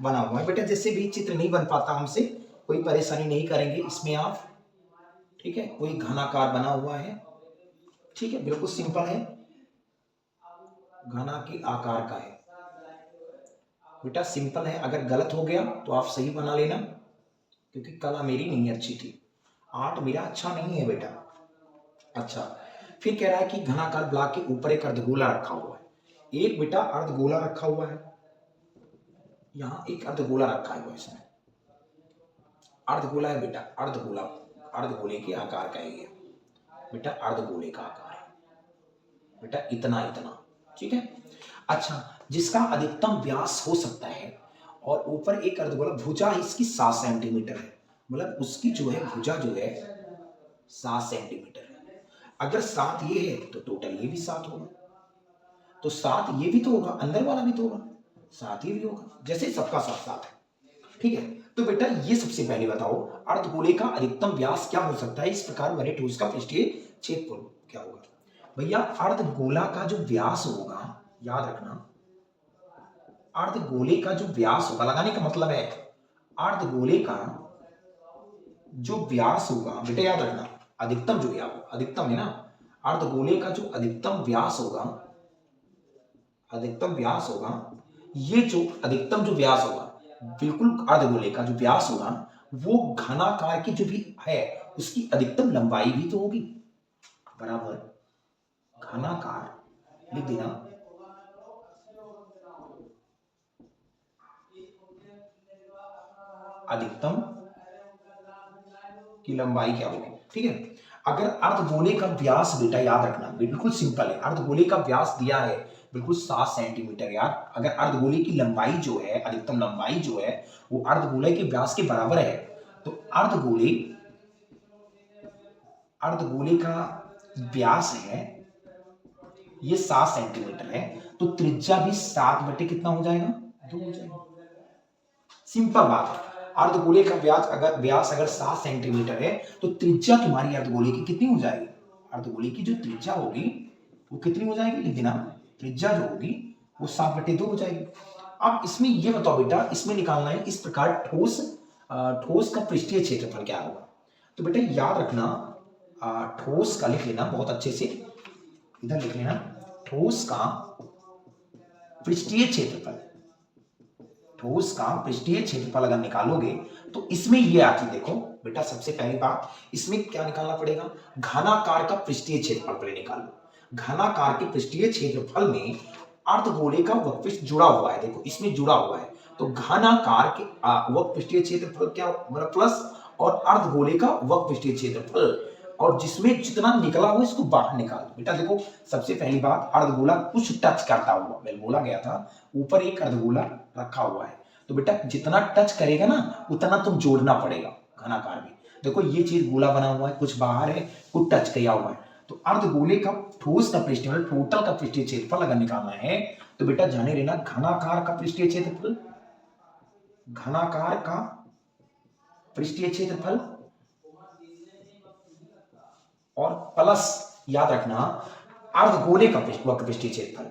S1: बना हुआ है। बेटा जैसे भी चित्र नहीं बन पाता हमसे, कोई परेशानी नहीं करेंगे इसमें आप, ठीक है। कोई घनाकार बना हुआ है, ठीक है, बिल्कुल सिंपल है, घना के आकार का है। बेटा सिंपल है, अगर गलत हो गया तो आप सही बना लेना, क्योंकि कला मेरी नहीं अच्छी थी, आर्ट मेरा अच्छा नहीं है बेटा। अच्छा, फिर कह रहा है कि घनाकार ब्लॉक के ऊपर एक अर्धगोला रखा हुआ है। एक बेटा अर्धगोला रखा हुआ है, यहाँ एक अर्धगोला रखा है इसमें, अर्धगोला है बेटा, अर्धगोला, अर्धगोले के आकार का है ये बेटा, अर्धगोले का आकार है बेटा, इतना इतना, ठीक है। अच्छा, जिसका अधिकतम व्यास हो सकता है और ऊपर एक अर्धगोला, भुजा इसकी 7 सेंटीमीटर है, मतलब उसकी जो है भुजा जो है 7 सेंटीमीटर है। अगर 7 ये है तो टोटल ये भी 7 होगा, तो 7 ये भी तो होगा, अंदर वाला भी तो होगा, 7 ये भी होगा, जैसे सबका साथ साथ है, ठीक है। तो बेटा ये सबसे पहले बताओ, अर्धगोले का अधिकतम व्यास क्या हो सकता है? इस प्रकार बने ठोस का पृष्ठीय क्षेत्रफल क्या होगा? भैया अर्धगोला का जो व्यास होगा, याद रखना, अर्धगोले का जो व्यास होगा, लगाने का मतलब है अर्धगोले का जो व्यास होगा बेटा, याद रखना, अधिकतम जो व्यास, अधिकतम है ना, अर्धगोले का जो अधिकतम व्यास होगा, अधिकतम व्यास होगा, ये जो अधिकतम जो व्यास होगा, बिल्कुल अर्धगोले का जो व्यास होगा, वो घनाकार की जो भी है उसकी अधिकतम लंबाई भी तो होगी, बराबर घनाकार लिख देना, अधिकतम की लंबाई क्या होगी, ठीक है। अगर अर्धगोले का व्यास बेटा याद रखना, बिल्कुल सिंपल है, अर्धगोले का व्यास दिया है बिल्कुल 7 सेंटीमीटर यार। अगर अर्धगोले की लंबाई जो है, अधिकतम लंबाई जो है वो अर्धगोले के व्यास के बराबर है, तो अर्धगोले का व्यास है ये 7 सेंटीमीटर है, तो त्रिज्या भी 7 बटे कितना हो जाएगा? 2 हो जाएगा। सिंपल बात है, अर्धगोले का व्यास अगर 7 सेंटीमीटर है तो त्रिज्या तुम्हारी अर्धगोले की कितनी हो जाएगी? अर्धगोले की जो त्रिज्या होगी वो कितनी हो जाएगी? लिख देना, त्रिज्या जो होगी वो 7/2 हो जाएगी। अब इसमें ये बताओ बेटा, इसमें निकालना है इस प्रकार ठोस का पृष्ठीय क्षेत्रफल क्या होगा? तो बेटा याद रखना, ठोस का लिख लेना बहुत अच्छे से, इधर लिख लेना, ठोस का पृष्ठीय क्षेत्रफल, ठोस का पृष्ठीय क्षेत्रफल अगर निकालोगे तो इसमें ये आती, देखो बेटा सबसे पहली बात इसमें क्या निकालना पड़ेगा? घनाकार का पृष्ठीय क्षेत्रफल पहले निकालो। घनाकार के पृष्ठीय क्षेत्रफल में अर्धगोले का वक्रपृष्ठ जुड़ा हुआ है, देखो इसमें जुड़ा हुआ है, तो घनाकार के वक्रपृष्ठीय क्षेत्रफल क्या मतलब प्लस और अर्धगोले का वक्रपृष्ठीय क्षेत्रफल, और जिसमें जितना निकला हुआ इसको बाहर निकाल दो। बेटा देखो सबसे पहली बात, अर्धगोला कुछ टच करता हुआ, मैं बोला गया था ऊपर एक अर्धगोला रखा हुआ है, तो बेटा जितना टच करेगा ना उतना तुम जोड़ना पड़ेगा घनाकार में। देखो ये चीज गोला बना हुआ है, कुछ बाहर है, कुछ टच किया हुआ है, तो अर्धगोले का ठोस का पृष्ठफल, टोटल का पृष्ठीय क्षेत्रफल अगर निकालना है तो बेटा जाने लेना घनाकार का पृष्ठीय क्षेत्रफल, घनाकार का पृष्ठीय क्षेत्रफल और प्लस याद रखना अर्धगोले का वक्रपृष्ठीय क्षेत्रफल,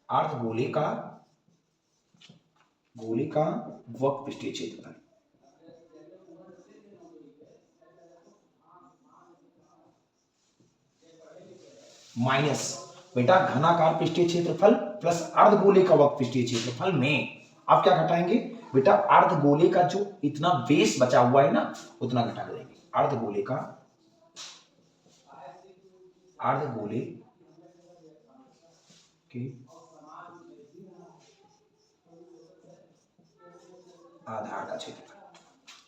S1: अर्धगोले का वक्रपृष्ठीय क्षेत्रफल, माइनस बेटा घनाकार पृष्ठीय क्षेत्रफल प्लस अर्धगोले का वक्रपृष्ठीय क्षेत्रफल में आप क्या घटाएंगे बेटा? अर्धगोले का जो इतना बेस बचा हुआ है ना उतना घटा देंगे, अर्धगोले के आधार का क्षेत्रफल।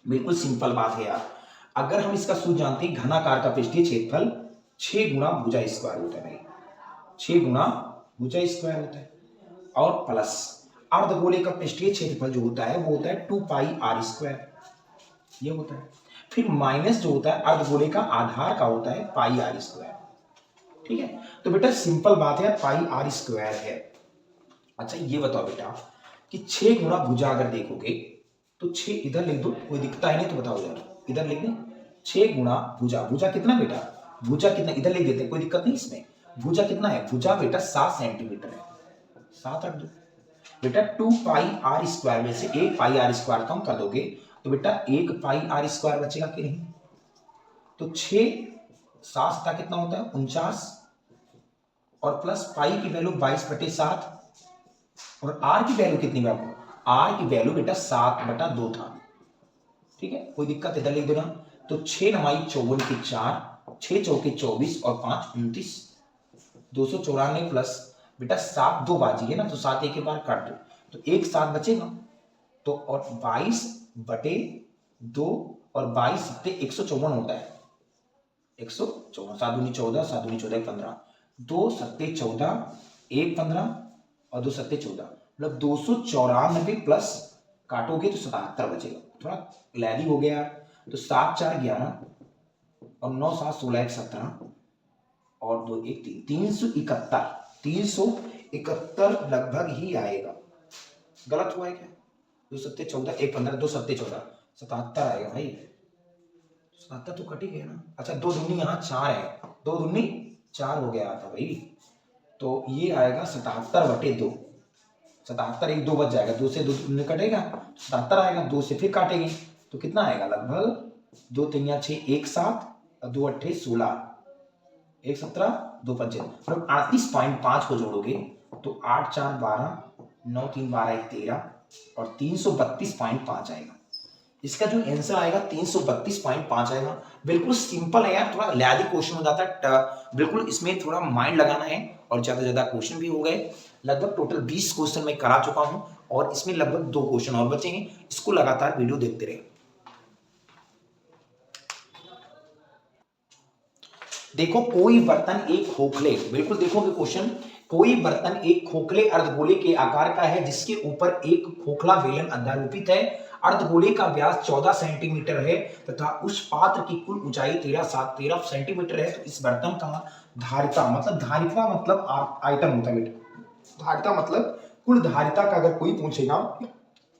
S1: बिल्कुल सिंपल बात है यार, अगर हम इसका सूत्र जानते हैं, घनाकार का पृष्ठीय क्षेत्रफल 6 गुणा भुजा स्क्वायर होता है, 6 गुणा भुजा स्क्वायर होता है, और प्लस अर्धगोले का पृष्ठीय क्षेत्रफल जो होता है वो होता है 2 पाई आर स्क्वायर, ये होता है। फिर माइनस जो होता है अर्धगोले का आधार का होता है पाई आर स्क्वायर, ठीक है। तो बेटा सिंपल बात है, पाई आर स्क्वायर है। अच्छा ये बताओ बेटा कि 6 गुणा भुजा अगर देखोगे तो 6 इधर लिख दो, कोई दिक्कत है नहीं तो बताओ यार, इधर लिख दें 6 गुणा भुजा, भुजा कितना बेटा, भुजा कितना इधर लिख देते हैं, कोई दिक्कत नहीं इसमें। भुजा कितना है, भुजा बेटा 7 सेंटीमीटर है, 7 रख दो बेटा। 2 पाई आर स्क्वायर में से 1 पाई आर स्क्वायर कम कर दोगे तो बेटा 1 पाई आर स्क्वायर बचेगा कि नहीं। तो 6 7 का कितना होता है 49, और प्लस पाई की वैल्यू 22/7, और आर की वैल्यू कितनी बाबू, आर की वैल्यू बेटा 7/2 था, ठीक है। कोई दिक्कत इधर लिख देना। तो 6 9 54 की 4, 6 चौके 24 और 5 29, 294 प्लस बेटा 7 2 बाजी है ना, तो 7 एक बार काट दो तो 1 7 बचेगा, तो और 22/2 और 22 सत्ते 154 होता है, 154, 7 दूनी 14, 7 दूनी 14 15, 2 सत्ते 14, 1 15 और 2 सत्ते 14, मतलब 294 प्लस काटोगे तो 77 बचेगा, थोड़ा लैदी हो गया यार। तो 7 4 11 और 9 7 16 1 17 और 2 1 3, 371 लगभग ही आएगा। गलत हुआ है क्या, 2 सत्ते 14 1 15 2 सत्ते 14 77 आएगा भाई, 77 तो कट ही गया ना। अच्छा 2 दूनी यहाँ 4 है, 2 दूनी 4 हो गया था भाई, तो ये आएगा 77/2, 77 1 2 बच जाएगा, 2 से 2 कटेगा 77 आएगा, 2 से फिर काटेंगे तो कितना आएगा लगभग 2 3 6 1 7 और 2 8 16 1 17 2 5 मतलब 38.5 को जोड़ोगे तो 8 4 12 9 3 12 1 13 और 332.5 आएगा। इसका जो आंसर आएगा 332.5 आएगा। बिल्कुल सिंपल है यार, थोड़ा लैदी क्वेश्चन हो जाता है, बिल्कुल इसमें थोड़ा माइंड लगाना है, और ज्यादा ज्यादा क्वेश्चन भी हो गए, लगभग टोटल 20 क्वेश्चन मैं करा चुका हूं, और इसमें लगभग 2 क्वेश्चन और बचेंगे, इसको लगातार वीडियो देखते रहे। देखो कोई बर्तन एक खोखले, बिल्कुल देखोगे क्वेश्चन, कोई बर्तन एक खोखले अर्धगोले के आकार का है जिसके ऊपर एक खोखला बेलन अध्यारोपित है। अर्धगोले का व्यास 14 सेंटीमीटर है तथा उस पात्र की कुल ऊंचाई 13 सेंटीमीटर है। तो इस बर्तन का धारिता मतलब आयतन होता है बेटा, धारिता मतलब कुल धारिता का अगर कोई पूछेगा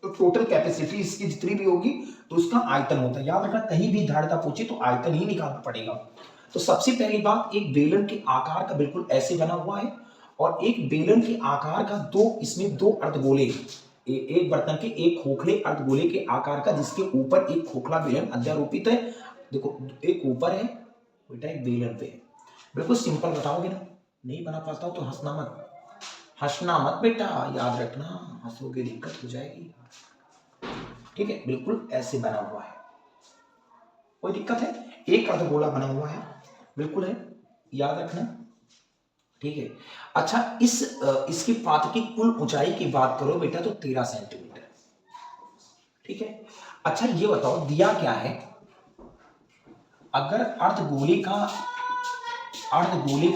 S1: तो टोटल कैपेसिटी इसकी जितनी भी होगी तो उसका आयतन होता है। याद रखना कहीं भी धारिता पूछे तो आयतन ही निकालना पड़ेगा। तो सबसे पहली बात, एक बेलन के आकार का बिल्कुल ऐसे बना हुआ है, और एक बेलन के आकार का इसमें दो अर्धगोले, एक बर्तन के एक खोखले अर्धगोले के आकार का जिसके ऊपर एक खोखला बेलन अध्यारोपित है। देखो एक ऊपर है बेटा, एक बेलन पे है। बिल्कुल सिंपल बताओगे ना, नहीं बना पाता हो तो हंसना मत बेटा, याद रखना, हंसोगे दिक्कत हो जाएगी, ठीक है। बिल्कुल ऐसे बना हुआ है, कोई दिक्कत है, एक अर्धगोला बना हुआ है, बिल्कुल है, याद रखना, ठीक है। अच्छा इसके पात्र की कुल ऊंचाई की बात करो बेटा तो 13 सेंटीमीटर, ठीक है। अच्छा ये बताओ दिया क्या है, अगर अर्धगोले का अर्धगोले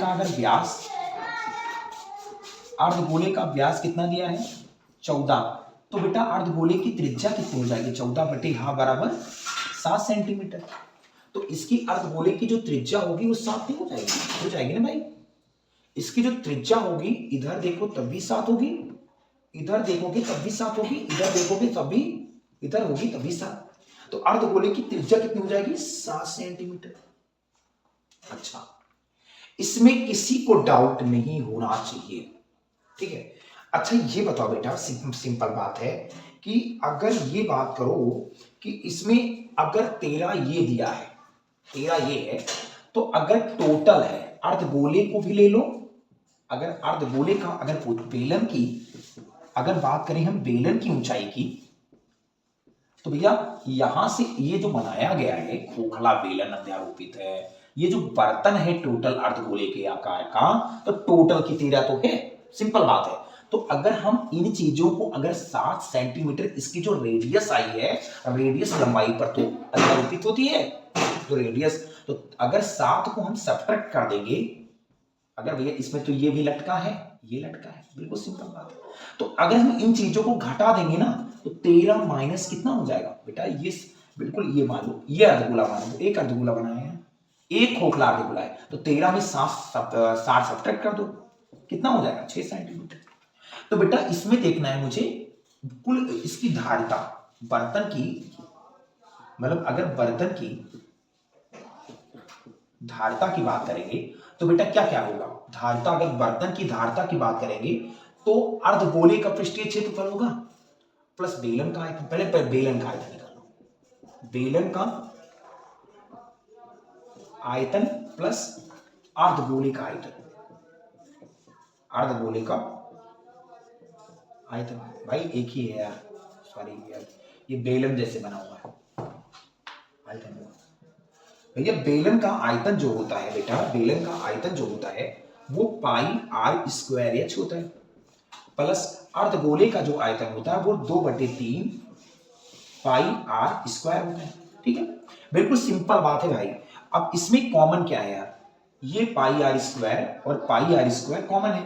S1: का व्यास कितना दिया है 14, तो बेटा अर्धगोले की त्रिज्या कितनी हो जाएगी 14 बराबर 7 सेंटीमीटर। तो इसकी अर्धगोले की जो त्रिज्या होगी वो 7 नहीं हो जाएगी ना भाई। इसकी जो त्रिज्या होगी, इधर देखो तब भी 7 होगी, इधर देखोगे तब भी 7 होगी, इधर देखोगे तब भी, इधर होगी तब भी 7, तो अर्धगोले की त्रिज्या कितनी हो जाएगी 7 सेंटीमीटर। अच्छा इसमें किसी को डाउट नहीं होना चाहिए, ठीक है। अच्छा ये बताओ बेटा, सिंपल बात है कि अगर ये बात करो कि इसमें अगर 13 ये दिया है, 13 ये है, तो अगर टोटल है अर्धगोले को भी ले लो, अगर अर्धगोले का अगर बेलन की अगर बात करें हम बेलन की ऊंचाई की, तो भैया यहां से ये जो बनाया गया है खोखला बेलन अध्यारोपित है, ये जो बर्तन है टोटल अर्धगोले के आकार का, तो टोटल की 13 तो है, सिंपल बात है। तो अगर हम इन चीजों को अगर 7 सेंटीमीटर इसकी जो रेडियस आई है, रेडियस लंबाई पर तो अध्यारोपित होती है, तो रेडियस, तो अगर 7 को हम सब्ट्रैक्ट कर देंगे, अगर भैया इसमें तो ये भी लटका है, ये लटका है, बिल्कुल सिंपल बात है। तो अगर हम इन चीजों को घटा देंगे ना तो 13 माइनस कितना हो जाएगा बेटा, ये बिल्कुल ये मान लो, ये अर्धगोला मान लो, एक अर्धगोला बनाया है, एक खोखला अर्धगोला है, तो 13 में 60 सब्ट्रैक्ट कर दो, कितना हो जाएगा 6 सेंटीमीटर। तो बेटा इसमें देखना है मुझे कुल इसकी धारिता, बर्तन की, मतलब अगर बर्तन की धारिता की बात करेंगे तो बेटा क्या क्या होगा, धारिता, अगर बर्तन की धारिता की बात करेंगे तो अर्धगोले का पृष्ठीय क्षेत्रफल होगा प्लस बेलन का आयतन। पहले बेलन का आयतन निकाल लो, बेलन का आयतन प्लस अर्धगोले का आयतन, अर्धगोले का आयतन भाई एक ही है यार, सॉरी यार, ये बेलन जैसे बना हुआ है आयतन। भैया बेलन का आयतन जो होता है बेटा, बेलन का आयतन जो होता है वो पाई आर स्क्वायर एच होता है, प्लस अर्धगोले का जो आयतन होता है वो 2/3 पाई आर स्क्वायर होता है। ठीक है, बिल्कुल सिंपल बात है भाई। अब इसमें कॉमन क्या है यार, ये पाई आर स्क्वायर और पाई आर स्क्वायर कॉमन है,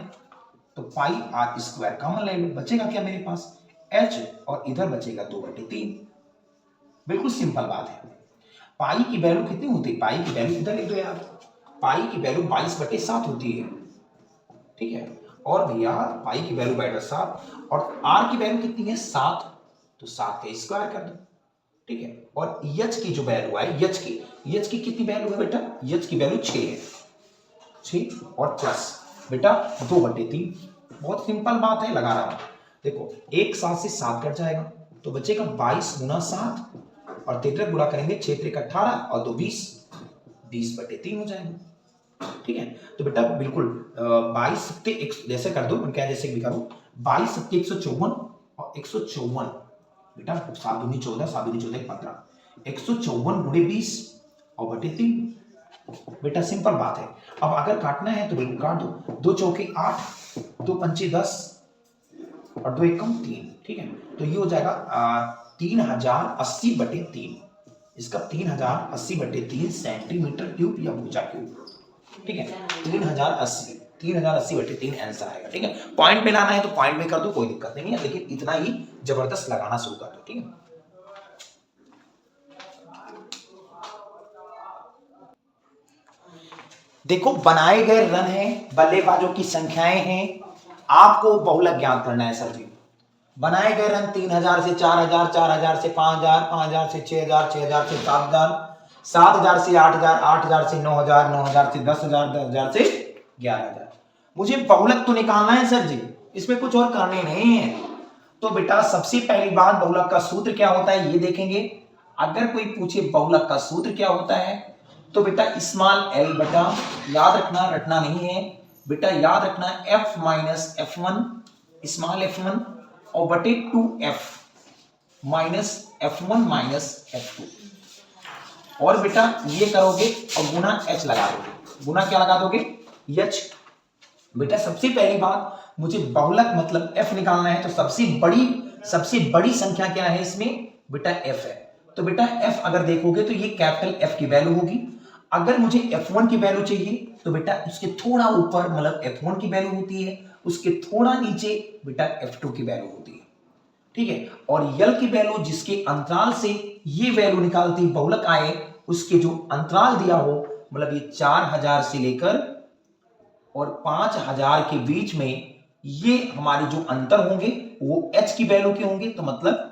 S1: तो पाई आर स्क्वायर कॉमन ले लो, बचेगा क्या मेरे पास h, और इधर बचेगा 2/3। बिल्कुल सिंपल बात है। पाई की वैल्यू कितनी होती है, पाई की वैल्यू इधर लिख दो यार, पाई की वैल्यू 22/7 होती है। ठीक है, और भैया पाई की वैल्यू 22/7 और आर की वैल्यू कितनी है 7, तो 7 का स्क्वायर कर दो। ठीक है, और यच की जो वैल्यू है, यच की कितनी वैल्यू है बेटा, यच की वैल्यू 6 है, 6 और प्लस बेटा 2/3। बहुत सिंपल बात है, लगा रहा हूं, देखो एक 7 से 7 कट जाएगा तो बचेगा 22 गुना 7, और 13 गुणा करेंगे 6 3 18 और 2 20, 20/3 हो जाएगा। ठीक है, तो बेटा बिल्कुल 22 सत्ते जैसे कर दो, क्या जैसे लिखा दो, 22 सत्ते 154 और 154 बेटा 7 दूनी 14, 7 दूनी 14 15, 154 गुणे 20 और बटे 3। बेटा सिंपल बात है। अब अगर काटना है तो बिल्कुल काट दो, 2 चौके 8, 2 पंचे 10 और 2 एकम 3। ठीक है, तो ये हो जाएगा 3080/3, इसका 3080/3 सेंटीमीटर क्यूब या भुजा क्यूब। ठीक है, 3080/3 आंसर आएगा। ठीक है, पॉइंट में लाना है तो पॉइंट में कर दो, कोई दिक्कत नहीं है, लेकिन इतना ही जबरदस्त लगाना शुरू कर दो। ठीक है, देखो बनाए गए रन है, बल्लेबाजों की संख्याएं हैं, आपको बहुलक ज्ञात करना है सर जी। बनाए गए रन 3000 से 4000, 4000 से 5000, 5000 से 6000, 6000 से 7000, 7000 से 8000, 8000 से 9000, 9000 से 10000, 10000 से 11000। मुझे बहुलक तो निकालना है सर जी, इसमें कुछ और करने नहीं है। तो बेटा सबसे पहली बात, बहुलक का सूत्र क्या होता है ये देखेंगे। अगर कोई पूछे बहुलक का सूत्र क्या होता है तो बेटा स्मॉल एल बेटा याद रखना, रटना नहीं है बेटा, याद रखना f minus f1 small f1 और बटे 2f minus f1 minus f2, और बेटा ये करोगे और गुना h लगा दोगे। गुना क्या लगा दोगे, h। बेटा सबसे पहली बात, मुझे बहुलक मतलब f निकालना है, तो सबसे बड़ी संख्या क्या है इसमें बेटा f है। तो बेटा f अगर देखोगे तो ये कैपिटल F की वैल्यू होगी। अगर मुझे f1 की वैल्यू चाहिए तो बेटा उसके थोड़ा ऊपर मतलब f1 की वैल्यू होती है, उसके थोड़ा नीचे बेटा f2 की वैल्यू होती है। ठीक है, और यल की वैल्यू जिसके अंतराल से ये वैल्यू निकालती बहुलक आए, उसके जो अंतराल दिया हो, मतलब ये 4000 से लेकर और 5000 के बीच में ये हमारे जो अंतर होंगे वो h की वैल्यू के होंगे, तो मतलब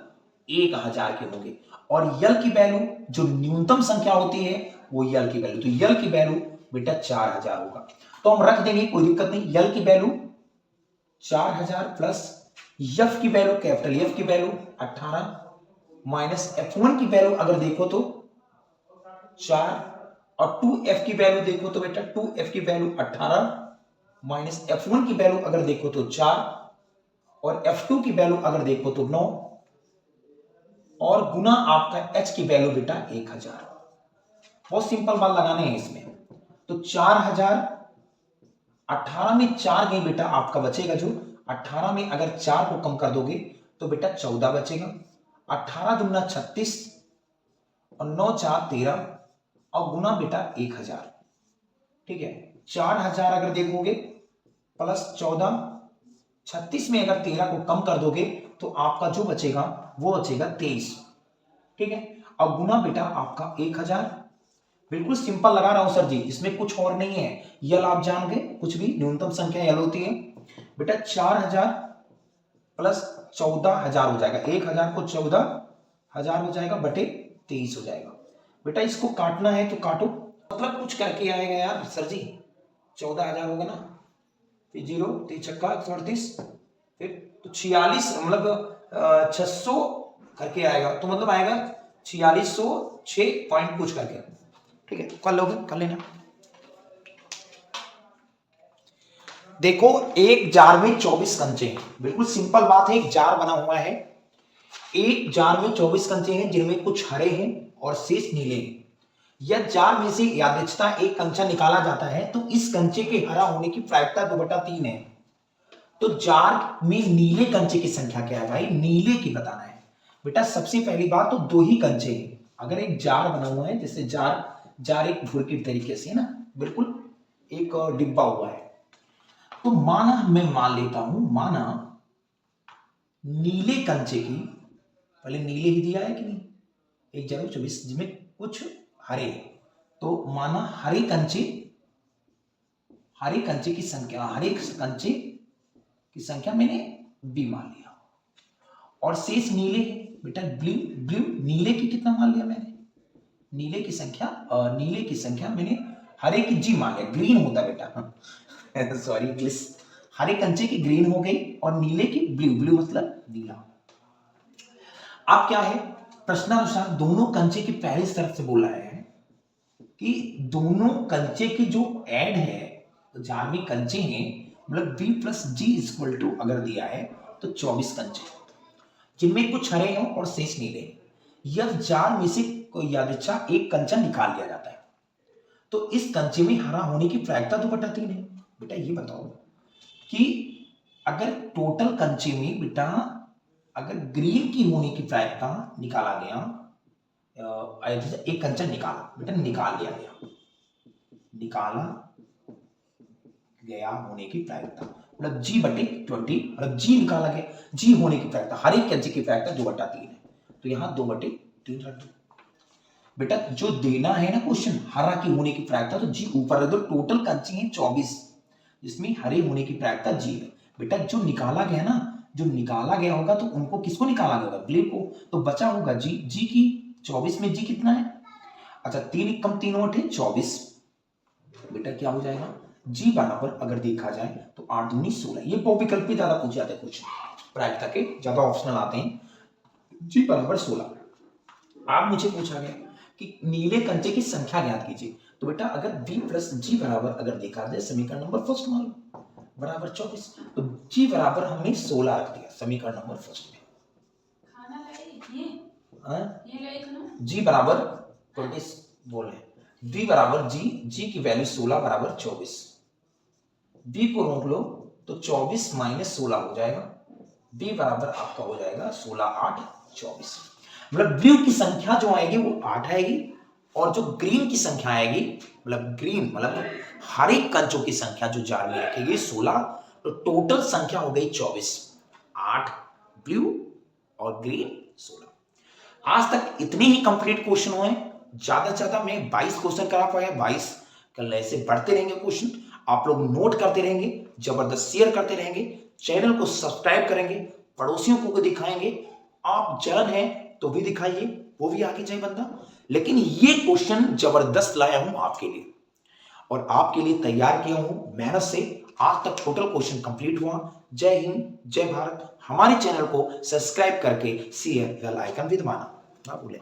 S1: 1000 के होंगे। और यल की वैल्यू जो न्यूनतम संख्या होती है वो यल की वैल्यू, तो यल की वैल्यू बेटा 4000 होगा। तो हम रख देंगे, कोई दिक्कत नहीं, यल की वैल्यू 4000 प्लस एफ की वैल्यू, कैपिटल एफ की वैल्यू 18 माइनस f1 की वैल्यू अगर देखो तो 4, और 2f की वैल्यू देखो तो बेटा 2f की वैल्यू 18 माइनस f1 की वैल्यू अगर देखो तो 4, और f2 की वैल्यू अगर देखो तो 9, और गुना आपका h की वैल्यू बेटा 1000। बहुत सिंपल बात लगाने हैं इसमें। तो 4000, 18 में 4 गए बेटा, आपका बचेगा जो 18 में अगर 4 को कम कर दोगे तो बेटा 14 बचेगा। 18 दूना 36 और 9 4 13 और गुना बेटा 1000। ठीक है, 4000 अगर देखोगे प्लस 14 36 में अगर 13 को कम कर दोगे तो आपका जो बचेगा वो बचेगा 23। ठीक है, अब गुना बेटा आपका 1000। बिल्कुल सिंपल लगा रहा हूं सर जी, इसमें कुछ और नहीं है। यल आप जान गए, कुछ भी न्यूनतम संख्या यल होती है बेटा। 4000 प्लस 14000 हो जाएगा। 1000 को 14000 हो जाएगा बटे 23 हो जाएगा। बेटा इसको काटना है तो काटो, मतलब कुछ करके आएगा यार सर जी। 14000 होगा ना, फिर 0 3 छक्का 138, फिर तो 46 मतलब 600 करके आएगा, तो मतलब आएगा 4606 पॉइंट कुछ करके। ठीक है, कर लोगे, कर लेना। देखो एक जार में 24 कंचे हैं। बिल्कुल सिंपल बात है, एक जार बना हुआ है, एक जार में 24 कंचे हैं जिनमें कुछ हरे हैं और शेष नीले हैं। यह जार में से यादृच्छता एक कंचा निकाला जाता है तो इस कंचे के हरा होने की प्रायिकता 2/3 है। तो जार में नीले कंचे की संख्या क्या है भाई, नीले की बताना है बेटा। सबसे पहली बात तो 2 ही कंचे हैं। अगर एक जार बना हुआ है, जैसे जार एक भुरकी तरीके से है ना, बिल्कुल एक डिब्बा हुआ है, तो माना मैं मान लेता हूं, माना नीले कंचे की, पहले नीले ही दिया है कि नहीं, 1024 जिसमें कुछ हरे, तो माना हरे कंचे की संख्या, हरे कंचे की संख्या मैंने बी मान लिया, और शेष नीले बेटा ब्लू नीले की कितना मान लिया मैंने, नीले की संख्या मैंने हरे की जी मान लिया, ग्रीन होता बेटा सॉरी इंग्लिश। हरे कंचे की ग्रीन हो गई और नीले की ब्लू मतलब नीला। अब क्या है, प्रश्नानुसार दोनों कंचे की पहली तरफ से बोला है कि दोनों कंचे की जो ऐड है, तो जार में कंचे हैं, मतलब B plus G equal to अगर दिया है तो 24 कंचे जिनमें कुछ हरे हैं और शेष नीले। यह जार में से कोई यादृच्छा एक कंचा निकाल लिया जाता है तो इस कंचे में हरा होने की प्रायिकता 2/3 है। बेटा ये बताओ कि अगर टोटल कंचे में बेटा अगर ग्रीन की होने की प्रायिकता निकाला गया, एक कंचा निकाला बेटा, निकाला गया होने की प्रायिकता मतलब G/20, मतलब G निकाला गया, G होने की प्रायिकता, हर एक कंचे की प्रायिकता 2/3 है, तो यहां 2/3 रख दो बेटा। जो देना है ना क्वेश्चन, हरा की होने की प्रायिकता, तो G ऊपर रख दो। टोटल कंचे हैं 24 जिसमें हरे होने की प्रायिकता G है बेटा। जो निकाला गया ना, जो निकाला गया होगा तो उनको किसको निकाला गया होगा, ब्लू को, तो बचा होगा G की 24 में G कितना है, अच्छा 3 कम 3 8 है 24 बेटा। क्या हो जाएगा G बराबर अगर देखा जाए तो 8 दूनी 16। ये बहुविकल्पी ज्यादा पूछे जाते हैं क्वेश्चन, प्रायिकता के ज्यादा ऑप्शनल आते हैं। G बराबर 16। आप मुझे पूछा गया कि नीले कंचे की संख्या ज्ञात कीजिए, तो बेटा अगर B प्लस G बराबर अगर देखा जाए, समीकरण नंबर फर्स्ट मान लो बराबर 24, तो G बराबर हमने 16 रख दिया समीकरण नंबर फर्स्ट में। G बराबर 20 बोल रहे, B बराबर G की वैल्यू 16 बराबर 24, B को रोक लो तो 24 माइनस 16 हो जाएगा, B बराबर आपका हो जाएगा 16 8 24। मतलब ब्लू की संख्या जो आएगी वो 8 आएगी, और जो ग्रीन की संख्या आएगी, मतलब ग्रीन मतलब हर एक कंचों की संख्या जो जार में रखेगी 16, तो टोटल संख्या हो गई 24, 8 ब्लू और ग्रीन 16। आज तक इतने ही कंप्लीट क्वेश्चन हुए, ज्यादा से ज्यादा मैं 22 क्वेश्चन करा पाया, 22। कल ऐसे बढ़ते रहेंगे क्वेश्चन, आप लोग नोट करते रहेंगे, जबरदस्त शेयर करते रहेंगे, चैनल को सब्सक्राइब करेंगे, पड़ोसियों को दिखाएंगे, आप जलन है तो भी दिखाइए, वो भी आगे जाए बंदा। लेकिन ये क्वेश्चन जबरदस्त लाया हूं आपके लिए, और आपके लिए तैयार किया हूं मेहनत से। आज तक टोटल क्वेश्चन कंप्लीट हुआ। जय हिंद, जय भारत। हमारे चैनल को सब्सक्राइब करके शेयर बेल आइकन भी दबाना ना भूलें।